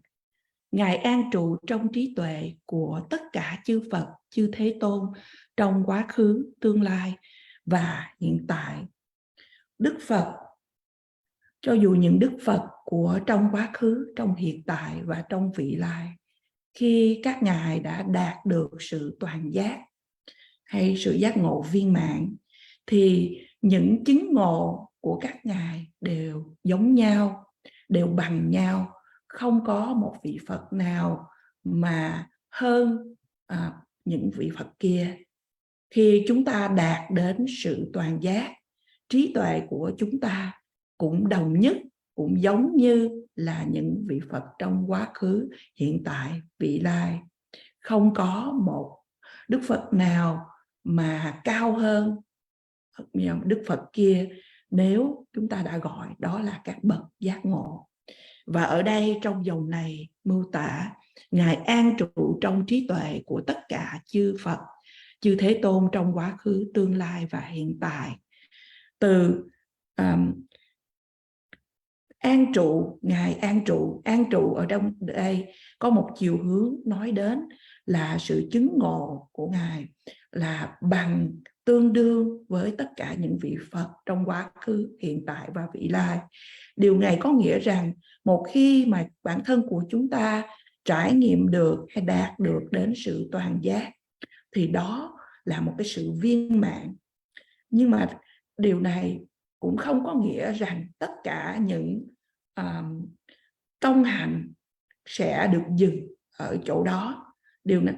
Ngài an trụ trong trí tuệ của tất cả chư Phật, chư Thế Tôn trong quá khứ, tương lai và hiện tại. Đức Phật, cho dù những Đức Phật của trong quá khứ, trong hiện tại và trong vị lai, khi các Ngài đã đạt được sự toàn giác hay sự giác ngộ viên mãn, thì những chứng ngộ của các Ngài đều giống nhau, đều bằng nhau, không có một vị Phật nào mà hơn những vị Phật kia. Khi chúng ta đạt đến sự toàn giác, trí tuệ của chúng ta cũng đồng nhất, cũng giống như là những vị Phật trong quá khứ, hiện tại, vị lai. Không có một Đức Phật nào mà cao hơn Đức Phật kia, nếu chúng ta đã gọi đó là các bậc giác ngộ. Và ở đây trong dòng này mô tả Ngài an trụ trong trí tuệ của tất cả chư Phật, chư Thế Tôn trong quá khứ, tương lai và hiện tại. Từ an trụ, Ngài an trụ ở trong đây có một chiều hướng nói đến là sự chứng ngộ của Ngài là bằng, tương đương với tất cả những vị Phật trong quá khứ, hiện tại và vị lai. Điều này có nghĩa rằng một khi mà bản thân của chúng ta trải nghiệm được hay đạt được đến sự toàn giác thì đó là một cái sự viên mãn. Nhưng mà điều này cũng không có nghĩa rằng tất cả những công hành sẽ được dừng ở chỗ đó. Điều này,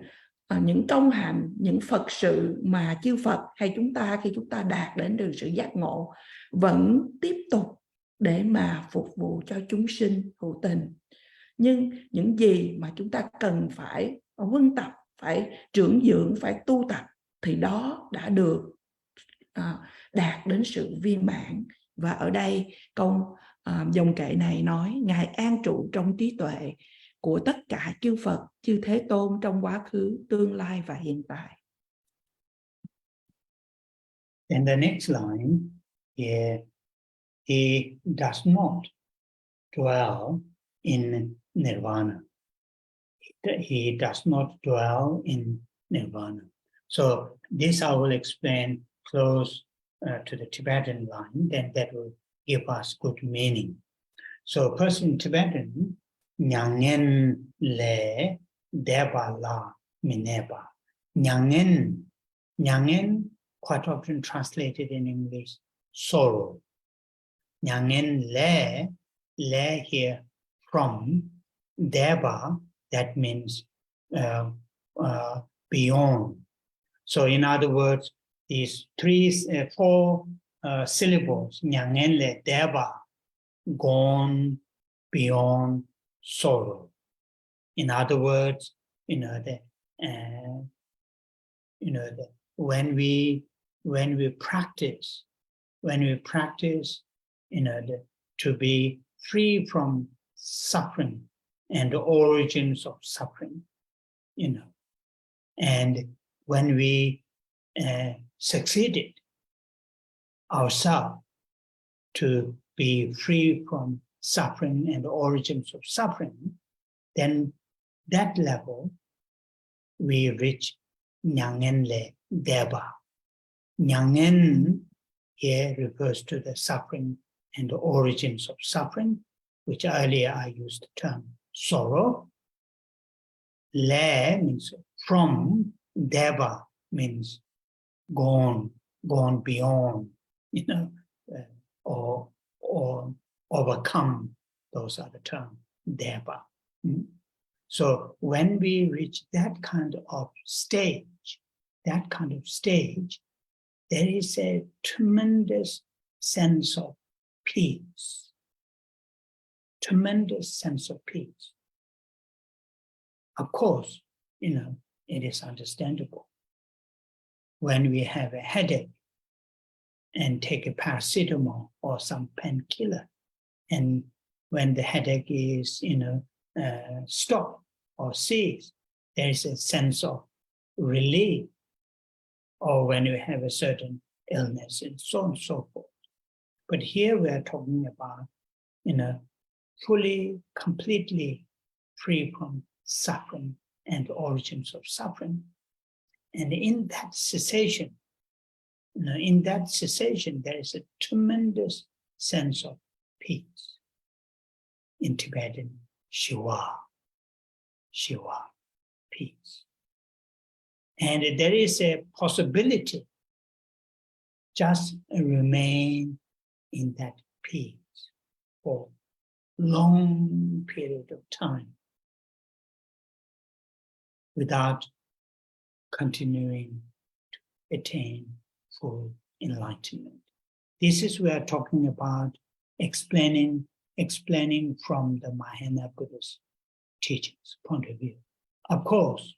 những công hành, những Phật sự mà chư Phật hay chúng ta khi chúng ta đạt đến được sự giác ngộ vẫn tiếp tục để mà phục vụ cho chúng sinh hữu tình. Nhưng những gì mà chúng ta cần phải huân tập, phải trưởng dưỡng, phải tu tập thì đó đã được đạt đến sự viên mãn. Và ở đây câu dòng kệ này nói Ngài an trụ trong trí tuệ của tất cả chư Phật, chư Thế Tôn trong quá khứ, tương lai và hiện tại. In the next line, he does not dwell in nirvana. He does not dwell in nirvana. So this I will explain close to the Tibetan line, then that will give us good meaning. So first in Tibetan, Nyangen le deba la mineba. Nyangen quite often translated in English, sorrow. Nyangen le here from, deba, that means beyond. So in other words, these four syllables, Nyangen le deba, gone beyond sorrow. In other words, when we practice, to be free from suffering and the origins of suffering, and when we succeeded ourselves to be free from suffering and the origins of suffering, then that level we reach Nyangen le deba. Nyangen here refers to the suffering and the origins of suffering, which earlier I used the term sorrow. Le means from, deba means gone beyond, or overcome. Those are the terms, deba. So when we reach that kind of stage, there is a tremendous sense of peace. Tremendous sense of peace. Of course, it is understandable. When we have a headache and take a paracetamol or some painkiller, and when the headache is, stop or cease, there is a sense of relief. Or when you have a certain illness and so on and so forth. But here we are talking about, fully, completely free from suffering and origins of suffering. And in that cessation, there is a tremendous sense of peace. In Tibetan, Shiva, peace. And there is a possibility just remain in that peace for long period of time without continuing to attain full enlightenment. This is we are talking about explaining from the Mahayana Buddhist teachings point of view. Of course,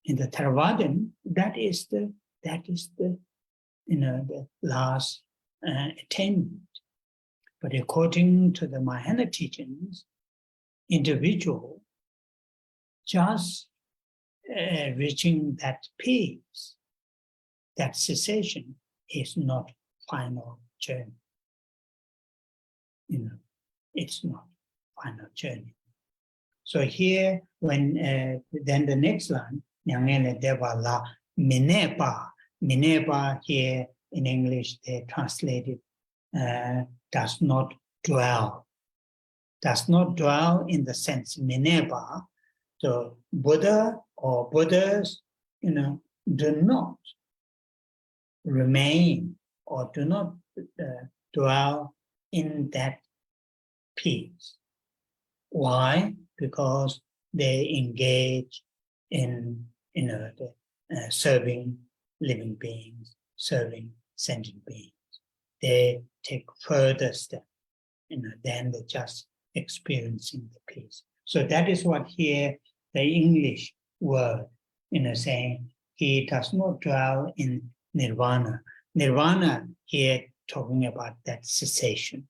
in the Theravadan, that is the last attainment. But according to the Mahayana teachings, individual just reaching that peace, that cessation, is not final journey. It's not final journey. So here, when then the next line, Devala Minepa. Minepa here in English they translated does not dwell. Does not dwell in the sense Minepa. So Buddha or Buddhas, do not remain or do not dwell in that peace. Why? Because they engage in serving living beings, serving sentient beings. They take further steps, than the just experiencing the peace. So that is what here the English word, saying he does not dwell in nirvana. Nirvana here talking about that cessation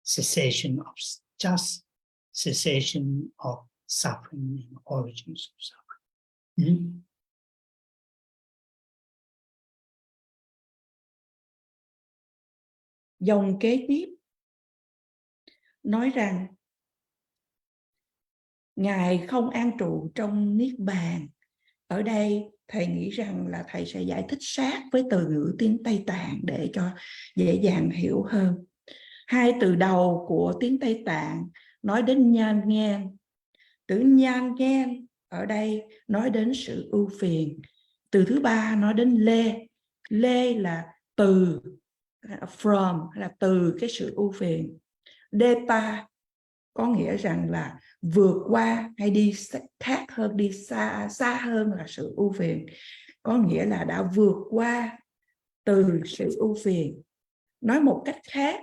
of just cessation of suffering and origins of suffering. Dòng kế tiếp nói rằng Ngài không an trụ trong Niết Bàn. Ở đây thầy nghĩ rằng là thầy sẽ giải thích sát với từ ngữ tiếng Tây Tạng để cho dễ dàng hiểu hơn. Hai từ đầu của tiếng Tây Tạng nói đến nhan ngang. Từ nhan ngang ở đây nói đến sự ưu phiền. Từ thứ ba nói đến lê. Lê là từ, from là từ cái sự ưu phiền. Depa có nghĩa rằng là vượt qua hay đi khác hơn, đi xa hơn là sự ưu phiền. Có nghĩa là đã vượt qua từ sự ưu phiền. Nói một cách khác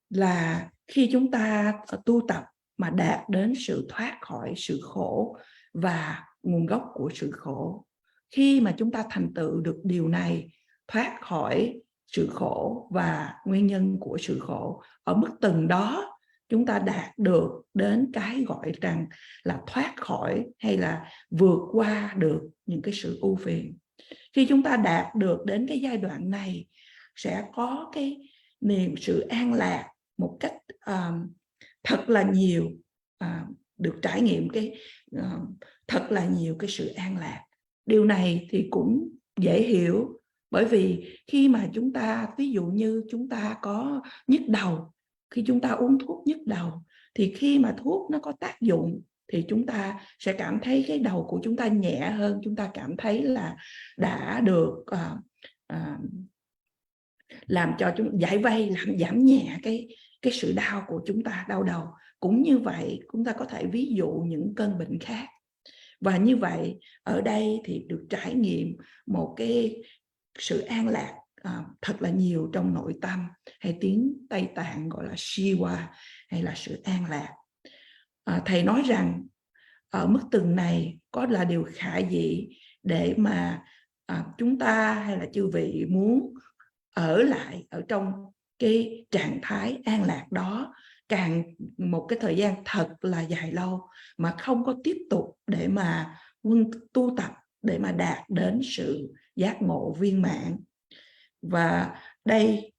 là khi chúng ta tu tập mà đạt đến sự thoát khỏi sự khổ và nguồn gốc của sự khổ. Khi mà chúng ta thành tựu được điều này, thoát khỏi sự khổ và nguyên nhân của sự khổ, ở mức tầng đó chúng ta đạt được đến cái gọi rằng là thoát khỏi hay là vượt qua được những cái sự ưu phiền. Khi chúng ta đạt được đến cái giai đoạn này, sẽ có cái niềm sự an lạc một cách thật là nhiều, được trải nghiệm thật là nhiều cái sự an lạc. Điều này thì cũng dễ hiểu, bởi vì khi mà chúng ta, ví dụ như chúng ta có nhức đầu, khi chúng ta uống thuốc nhức đầu, thì khi mà thuốc nó có tác dụng thì chúng ta sẽ cảm thấy cái đầu của chúng ta nhẹ hơn, chúng ta cảm thấy là đã được làm cho chúng giải vây, làm giảm nhẹ cái sự đau của chúng ta, đau đầu. Cũng như vậy, chúng ta có thể ví dụ những cơn bệnh khác. Và như vậy, ở đây thì được trải nghiệm một cái sự an lạc thật là nhiều trong nội tâm, hay tiếng Tây Tạng gọi là Shiva, hay là sự an lạc. Thầy nói rằng ở mức tầng này có là điều khả dĩ để mà chúng ta hay là chư vị muốn ở lại ở trong cái trạng thái an lạc đó càng một cái thời gian thật là dài lâu, mà không có tiếp tục để mà tu tập để mà đạt đến sự giác ngộ viên mãn. Và đây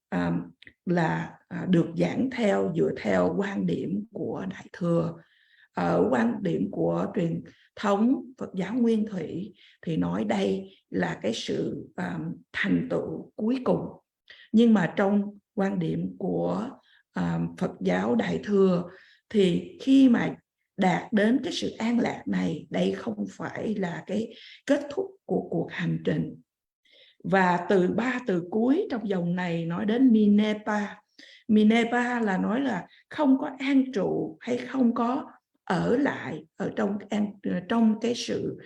là được giảng dựa theo quan điểm của Đại Thừa. Ở quan điểm của truyền thống Phật giáo Nguyên Thủy thì nói đây là cái sự thành tựu cuối cùng. Nhưng mà trong quan điểm của Phật giáo Đại Thừa thì khi mà đạt đến cái sự an lạc này, đây không phải là cái kết thúc của cuộc hành trình. Và ba từ cuối trong dòng này nói đến Minepa. Minepa là nói là không có an trụ hay không có ở lại ở trong cái sự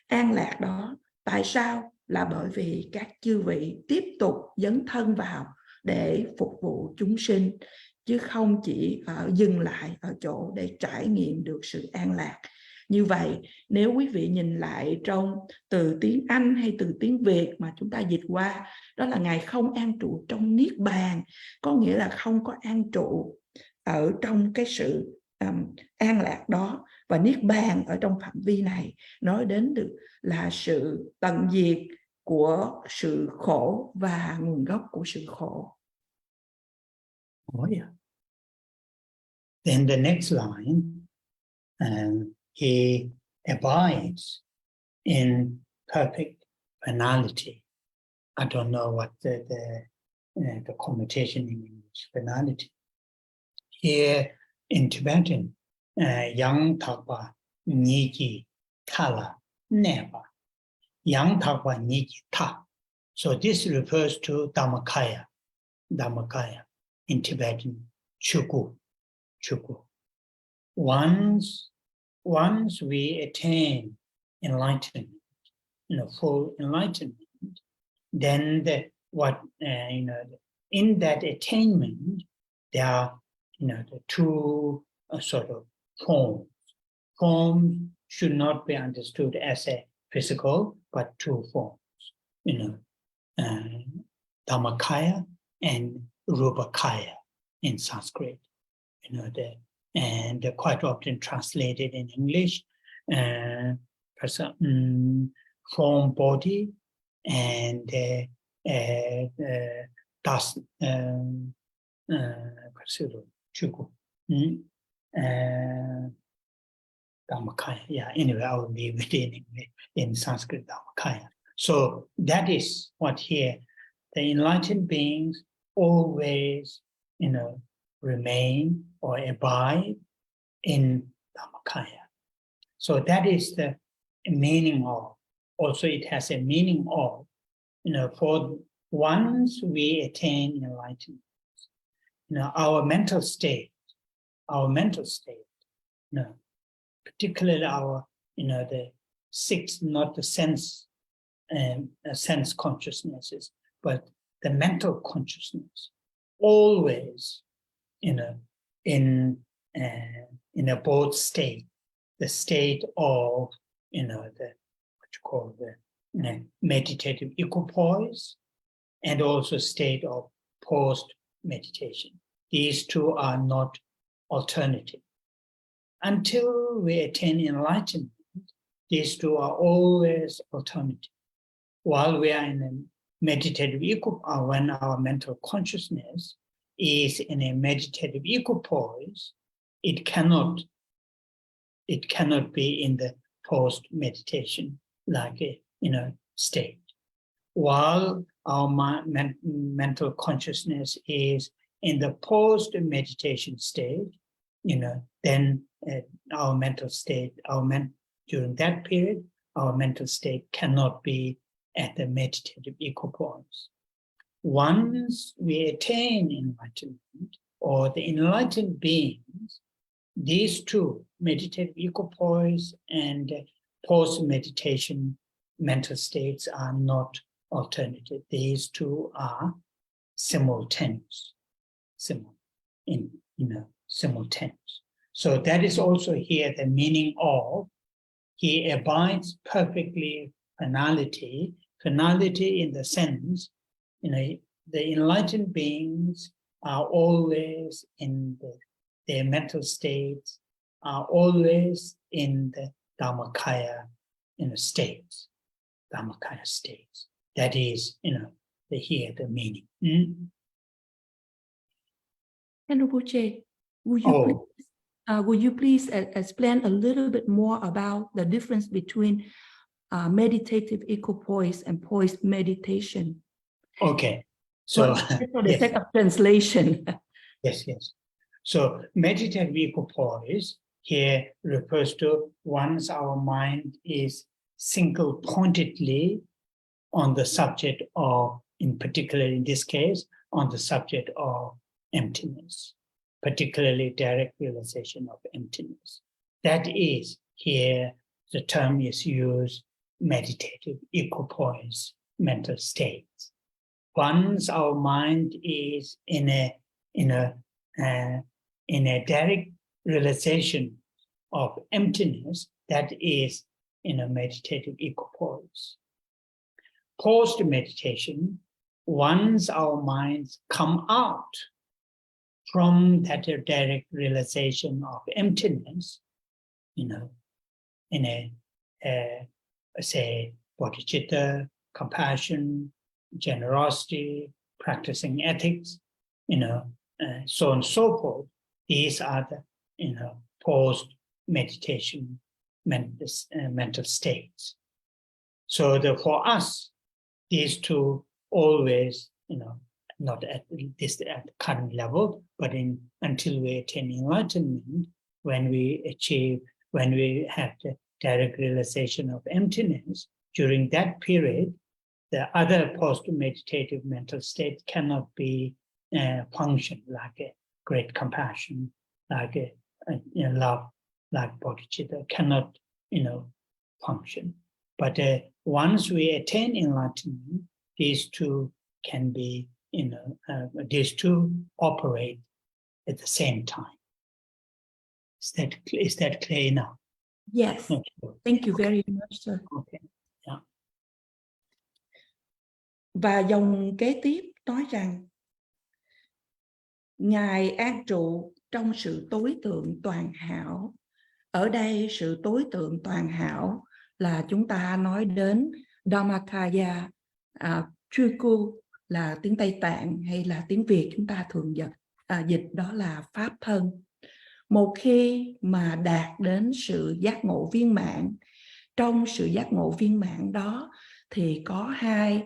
an lạc đó. Tại sao? Là bởi vì các chư vị tiếp tục dấn thân vào để phục vụ chúng sinh, chứ không chỉ dừng lại ở chỗ để trải nghiệm được sự an lạc. Như vậy, nếu quý vị nhìn lại trong từ tiếng Anh hay từ tiếng Việt mà chúng ta dịch qua, đó là Ngài không an trụ trong niết bàn, có nghĩa là không có an trụ ở trong cái sự an lạc đó. Và niết bàn ở trong phạm vi này nói đến được là sự tận diệt của sự khổ và nguồn gốc của sự khổ. Oh yeah. Then the next line, he abides in perfect finality. I don't know what the connotation in English, finality. Here in Tibetan, yang thakpa niji thala never. Yang thakpa niji ta. So this refers to Dhammakaya. Dhammakaya in Tibetan, chuku. Once we attain enlightenment, full enlightenment, then in that attainment there are the two sort of forms. Forms should not be understood as a physical, but two forms. Dhammakaya and Rupakaya in Sanskrit. And they're quite often translated in English, form, body, and Dhammakaya. Yeah, anyway, I will be reading in Sanskrit Dhammakaya. So that is what here, the enlightened beings always, remain or abide in Dhammakaya. So that is the meaning of, also it has a meaning of, for once we attain enlightenment, our mental state, particularly our, the six, not the sense consciousnesses, but the mental consciousness, always, in a both state, the state of, the meditative equipoise, and also state of post-meditation. These two are not alternative. Until we attain enlightenment, these two are always alternative. While we are in a meditative equipoise, when our mental consciousness is in a meditative equipoise, it cannot be in the post-meditation like a state. While our mental consciousness is in the post-meditation state, then our mental state, during that period, our mental state cannot be at the meditative equipoise. Once we attain enlightenment, or the enlightened beings, these two, meditative equipoise and post-meditation mental states, are not alternative. These two are simultaneous. Simultaneous. So that is also here the meaning of he abides perfectly finality. Finality in the sense, the enlightened beings are always in their mental states, are always in the Dhammakaya states. Dhammakaya states. That is, the meaning. Khen Rinpoche, would you please explain a little bit more about the difference between meditative equipoise and poised meditation? Okay. So for the sake of translation. Yes. So meditative equipoise here refers to once our mind is single-pointedly on the subject of, in particular in this case, on the subject of emptiness, particularly direct realization of emptiness. That is, here the term is used, meditative equipoise mental states. Once our mind is in a direct realization of emptiness, that is in a meditative equipoise. Post-meditation, once our minds come out from that direct realization of emptiness, in a say bodhicitta, compassion, generosity, practicing ethics, so on and so forth. These are the post-meditation mental states. So for us, these two always, not at this at the current level, but until we attain enlightenment, when we have the direct realization of emptiness, during that period, the other post-meditative mental state cannot be function like a great compassion, like a love, like bodhicitta, cannot function. But once we attain enlightenment, these two can be, these two operate at the same time. Is that clear enough? Yes. Okay. Thank you very much, sir. Okay. Yeah. Và dòng kế tiếp nói rằng Ngài an trụ trong sự tối tượng toàn hảo. Ở đây sự tối tượng toàn hảo là chúng ta nói đến Dhammakaya, Triku là tiếng Tây Tạng, hay là tiếng Việt chúng ta thường dịch đó là Pháp thân. Một khi mà đạt đến sự giác ngộ viên mãn, trong sự giác ngộ viên mãn đó thì có hai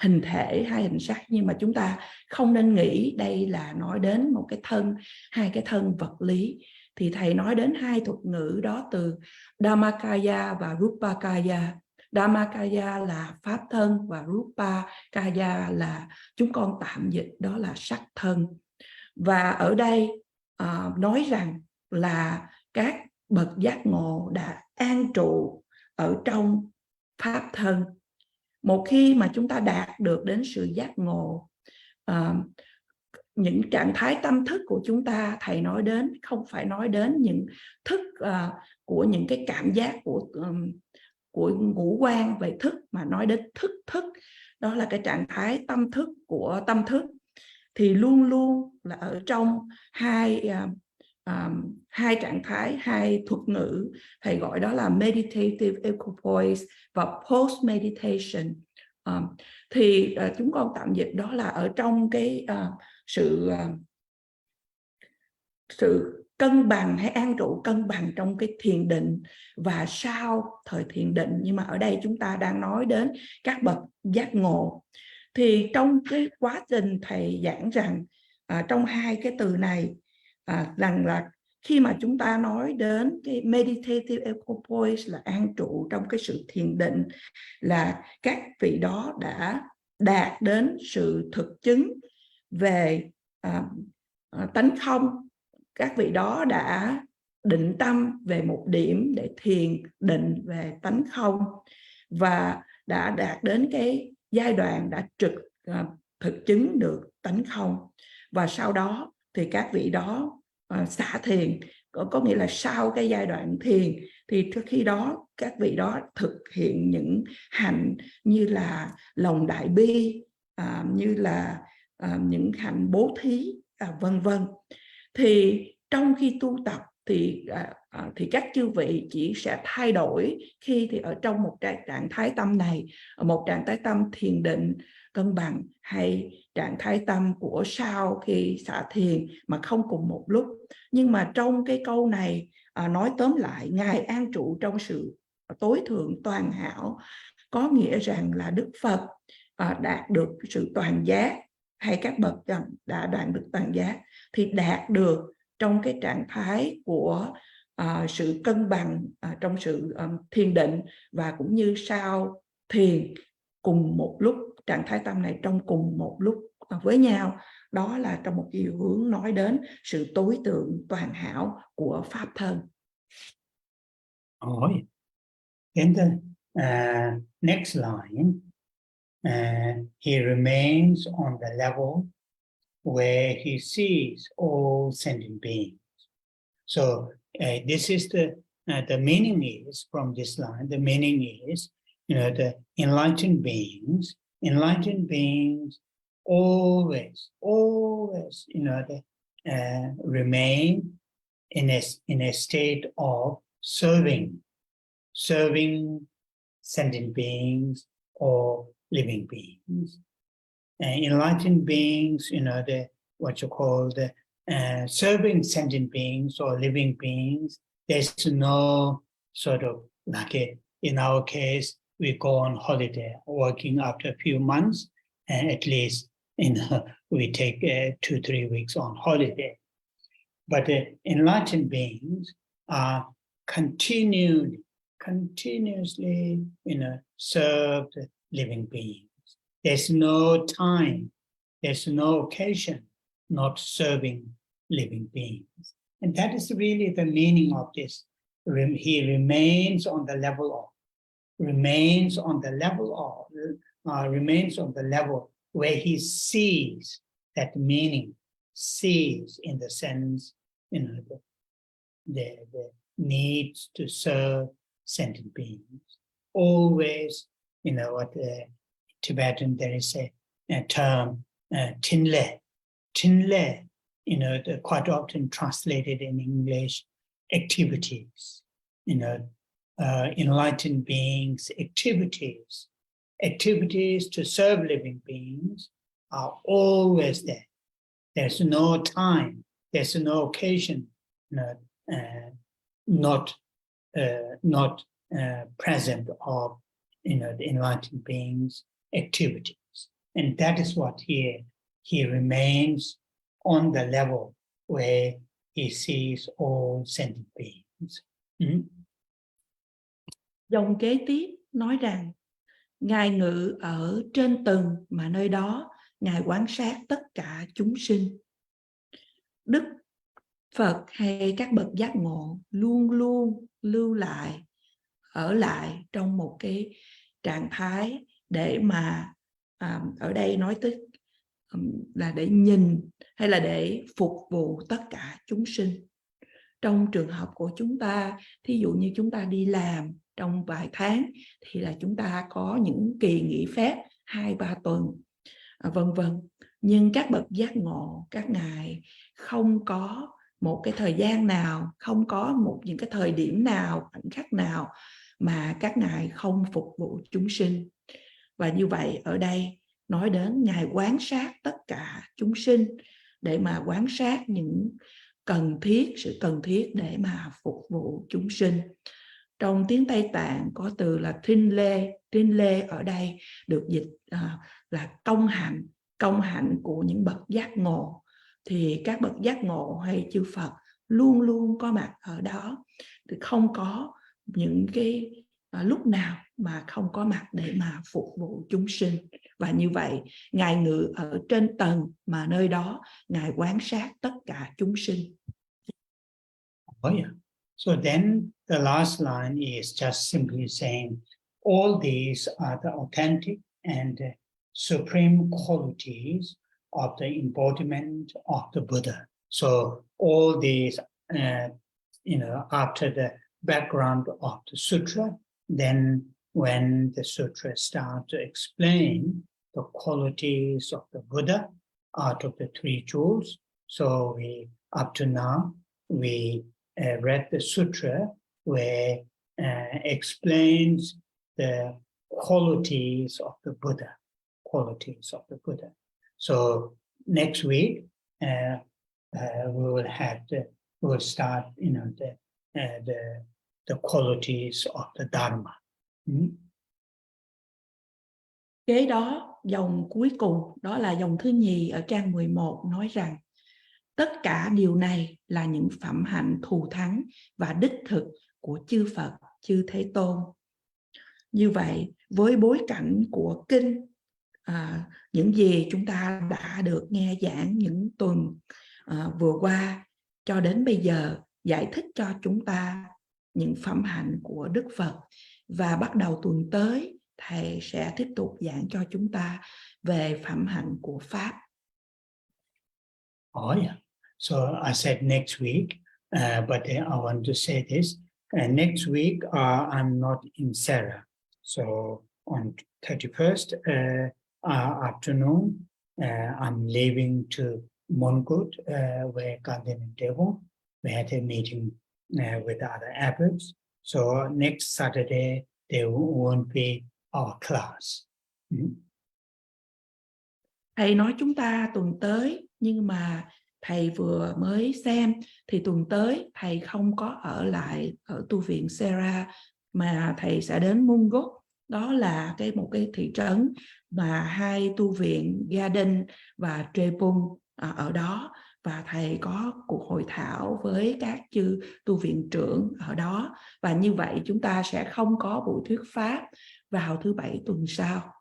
hình thể, hai hình sắc, nhưng mà chúng ta không nên nghĩ đây là nói đến một cái thân, hai cái thân vật lý. Thì thầy nói đến hai thuật ngữ đó từ Dhammakaya và Rupakaya. Dhammakaya là pháp thân và Rupakaya là chúng con tạm dịch đó là sắc thân. Và ở đây nói rằng là các bậc giác ngộ đã an trụ ở trong pháp thân. Một khi mà chúng ta đạt được đến sự giác ngộ, những trạng thái tâm thức của chúng ta, thầy nói đến không phải nói đến những thức của những cái cảm giác của ngũ quan về thức, mà nói đến thức, đó là cái trạng thái tâm thức của tâm thức, thì luôn luôn là ở trong hai trạng thái, hai thuật ngữ. Thầy gọi đó là meditative equipoise và post meditation. Thì chúng con tạm dịch đó là ở trong cái sự cân bằng hay an trụ cân bằng trong cái thiền định và sau thời thiền định. Nhưng mà ở đây chúng ta đang nói đến các bậc giác ngộ. Thì trong cái quá trình thầy giảng rằng trong hai cái từ này rằng là khi mà chúng ta nói đến cái meditative equipoise là an trụ trong cái sự thiền định, là các vị đó đã đạt đến sự thực chứng về tánh không. Các vị đó đã định tâm về một điểm để thiền định về tánh không, và đã đạt đến cái giai đoạn đã thực chứng được tánh không. Và sau đó thì các vị đó xả thiền, có nghĩa là sau cái giai đoạn thiền thì khi đó các vị đó thực hiện những hành như là lòng đại bi, như là những hành bố thí, vân vân. Thì trong khi tu tập thì các chư vị chỉ sẽ thay đổi khi thì ở trong một trạng thái tâm này, một trạng thái tâm thiền định cân bằng, hay trạng thái tâm của sau khi xả thiền, mà không cùng một lúc. Nhưng mà trong cái câu này nói tóm lại, Ngài an trụ trong sự tối thượng toàn hảo, có nghĩa rằng là Đức Phật đạt được sự toàn giác, hay các bậc đã đạt được toàn giác, thì đạt được trong cái trạng thái của sự cân bằng trong sự thiền định, và cũng như sau thiền cùng một lúc, trạng thái tâm này trong cùng một lúc với nhau. Đó là trong một chiều hướng nói đến sự tối tượng toàn hảo của pháp thân. In the next line, he remains on the level where he sees all sentient beings. So this is the the meaning is, from this line, the meaning is, the enlightened beings always, remain in a state of serving sentient beings or living beings. Enlightened beings, what you call the serving sentient beings or living beings. There's no sort of in our case, we go on holiday, working after a few months, and at least we take 2-3 weeks on holiday. But enlightened beings are continuously, serve the living beings. There's no time, there's no occasion not serving living beings. And that is really the meaning of this. He remains on the level where he sees that meaning, sees in the sense, the needs to serve sentient beings. Always, what Tibetan, there is a term, tinle, quite often translated in English, activities, enlightened beings, activities to serve living beings are always there. There's no time, there's no occasion not present of the enlightened beings' activities. And that is what he remains on the level where he sees all sentient beings. Dòng kế tiếp nói rằng Ngài ngự ở trên tầng mà nơi đó Ngài quan sát tất cả chúng sinh. Đức Phật hay các bậc giác ngộ luôn luôn lưu lại, ở lại trong một cái trạng thái để mà ở đây nói tới là để nhìn hay là để phục vụ tất cả chúng sinh. Trong trường hợp của chúng ta, thí dụ như chúng ta đi làm trong vài tháng thì là chúng ta có những kỳ nghỉ phép 2-3 tuần, vân vân. Nhưng các bậc giác ngộ, các ngài không có một cái thời gian nào, không có những cái thời điểm nào, khoảnh khắc nào mà các ngài không phục vụ chúng sinh. Và như vậy ở đây nói đến ngài quan sát tất cả chúng sinh để mà quan sát những sự cần thiết để mà phục vụ chúng sinh. Trong tiếng Tây Tạng có từ là Trinle ở đây được dịch là công hạnh của những bậc giác ngộ. Thì các bậc giác ngộ hay chư Phật luôn luôn có mặt ở đó, thì không có những cái lúc nào mà không có mặt để mà phục vụ chúng sinh. Và như vậy ngài ngự ở trên tầng mà nơi đó ngài quan sát tất cả chúng sinh. Oh yeah. So then the last line is just simply saying all these are the authentic and supreme qualities of the embodiment of the Buddha. So all these, after the background of the sutra, then when the sutra starts to explain the qualities of the Buddha out of the Three Jewels, so up to now we read the sutra where explains the qualities of the Buddha. So next week we'll start, the qualities of the Dharma. Kế đó, dòng cuối cùng, đó là dòng thứ nhì ở trang 11 nói rằng tất cả điều này là những phẩm hạnh thù thắng và đích thực của chư Phật, chư Thế Tôn. Như vậy, với bối cảnh của Kinh, những gì chúng ta đã được nghe giảng những tuần vừa qua cho đến bây giờ, giải thích cho chúng ta những phẩm hạnh của Đức Phật. Và bắt đầu tuần tới, Thầy sẽ tiếp tục giảng cho chúng ta về phẩm hạnh của Pháp. Oh yeah. So I said next week, but I want to say this. And next week, I'm not in Sera. So on 31st afternoon, I'm leaving to Mongkut, where Gandhin Devo. We had a meeting with other abbots. So next Saturday, there won't be our class. Thầy nói chúng ta tuần tới, nhưng mà thầy vừa mới xem thì tuần tới thầy không có ở lại ở tu viện Sera, mà thầy sẽ đến Mungot. Đó là một cái thị trấn mà hai tu viện Garden và Trepung ở đó, và thầy có cuộc hội thảo với các chư tu viện trưởng ở đó, và như vậy chúng ta sẽ không có buổi thuyết pháp vào thứ Bảy tuần sau.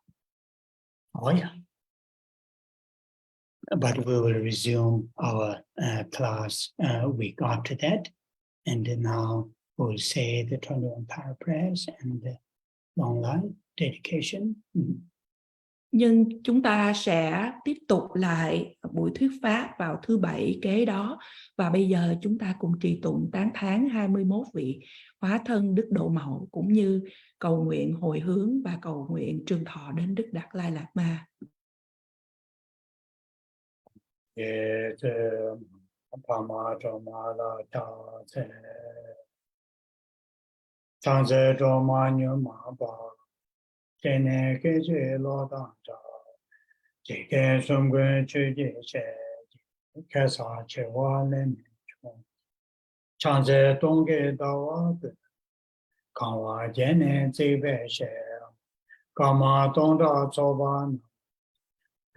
Oh yeah. But we will resume our class week after that, and now we'll say the 21 para prayers and the long life dedication. Nhưng chúng ta sẽ tiếp tục lại buổi thuyết pháp vào thứ Bảy kế đó, và bây giờ chúng ta cùng trì tụng tán thán 21 vị hóa thân Đức Độ Mậu, cũng như cầu nguyện hồi hướng và cầu nguyện trường thọ đến Đức Đạt Lai Lạt Ma.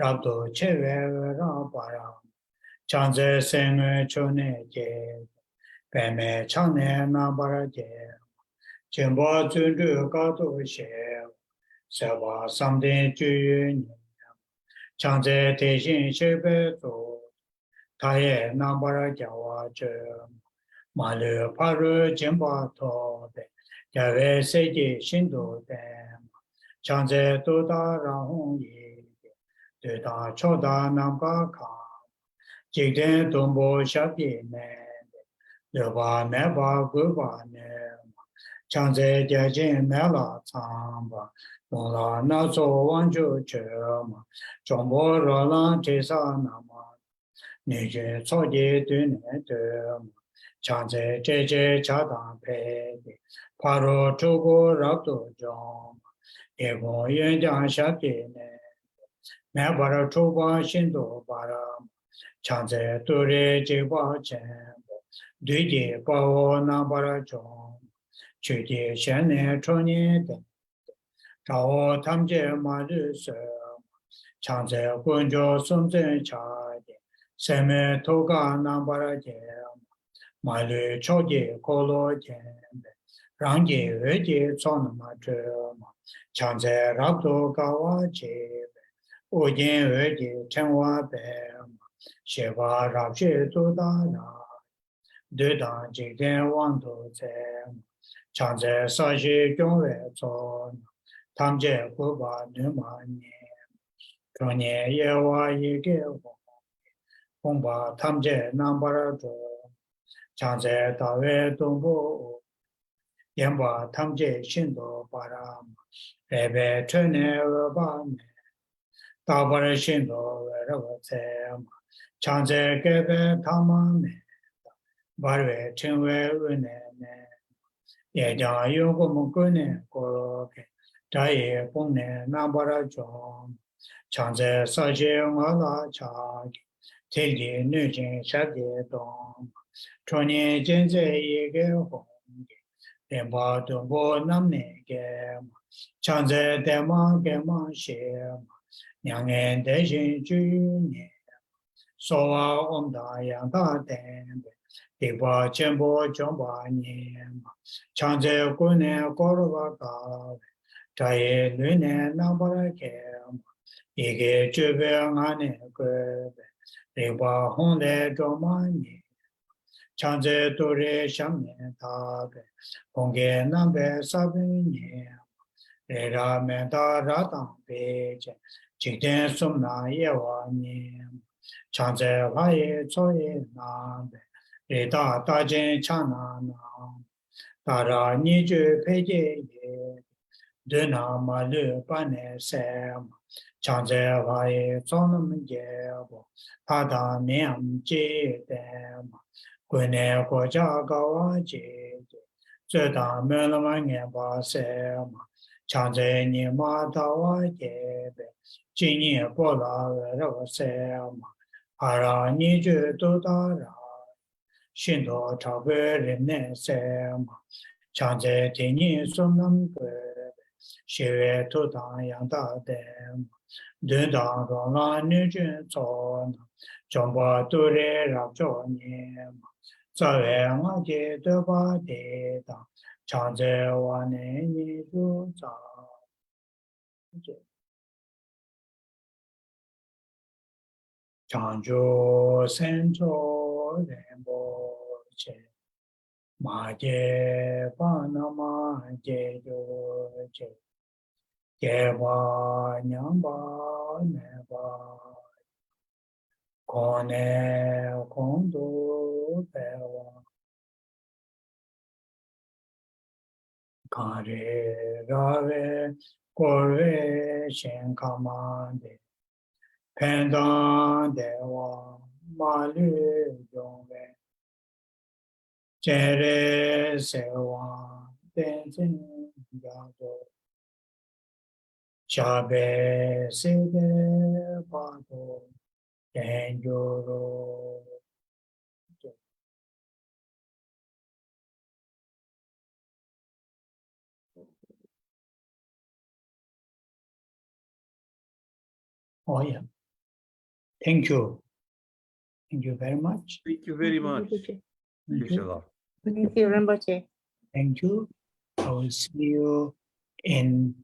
Rabdo chewe rabara, chanze senge chone je, peme chane nambara je, chenpo zundu kato she, seba samde juyu nye, chanze teshin shebe zo, taye nambara jawa je, malu paru jimba to de, jawe seji shindo de, chanze doda rahong ye, Deda choda namka ka, jikden tumbo shabi ne, leba meba guba ne, chanze jajin mela tsamba, longla naso wanju chema, chombo rola tesa nama, nije soje dune dema, chanze jeje chadang pede, paro chugo rabdo joma, ego yenjang shabi ne, Mẹ bara choba shindo bara, chanze ture jeba chen, duji bao na bara chong, chuji shene chonye den, chao tamje ma ru se, chanze gunjo sumzen cha de, seme toga na bara je, ma lu choji kolo jen, rangi weji son ma che, chanze rabdo gawa je, Ujin weji chenwa pe, sheba rabshi tuda na, dudan jikden wanto tse, chanze sashi gyongwe tso, tamje guba numa nye, chonye yewa yige hongba tamje nambara jo, chanze dawe dungbo, yenba tamje shindo para, rebe chone weba ne, Tabara shindo verava tsema, chanze kebe tamame, barwe chinwe unene, yejang yungu mukune koroke, daye pungne nambara chom, chanze sashi ngala chagi, tilgi nujin shagi dom, chonye jinze yege hongi, rinpa dumbo namne gema, chanze dema gema shema, Nyangen deshin junye, sowa omda yangda tenbe, diba chenpo chomba nyema, chanze kune korwa kawe, chaye lune nambara kema, ike chube ngane kwebe, diba honde chomba nyema, chanze ture shamne tabe, honge nambe sabi nyema, rera menta ratang peche, Jikden sumna yewa nyem, chanze laye choye nambe, rita tajin chana nam, Tara Niju Peje, Duna Malu Pane Sam, Chanze Vai Sonam Jebo, Pada Niam Ji Dem, Gwene Koja Gawa Ji, Zeta Melamanya Basem, Chanze Nima Tawa Jebe, Jini Bola Ravasem, Ara Niju Dudara, Shindo Tabe Rene Sem, Chanze Tini Sunam Gwe, Shive Tutan Yanda Dem, Dudan Rona Nujun Zon, Jomba Dure Rabjo Niem, Zawe Ngaje Deba Deda, Chanze Wane Nidu Za. Chanjo Senjo Rinpoche, Maje Panama Jejo Je, Jeba Nyamba Neba, Kone Kondo Bewa, Kare Rave Kore Shenkamande, Pendan Dewa Malu Yongwe, Jere Sewa Tenzin Yado, Chabe Sede Pato, Tenjoro. Oh yeah. Thank you. Thank you very much. Thank you very much. Thank you. Thank you, Rinpoche. Thank you. I will see you in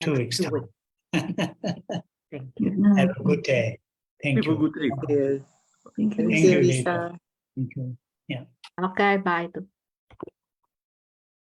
2 weeks' time. Thank you. Have a good day. Thank Have a you. good day. Thank you. Thank you, Lisa. Thank you. Yeah. Okay, bye.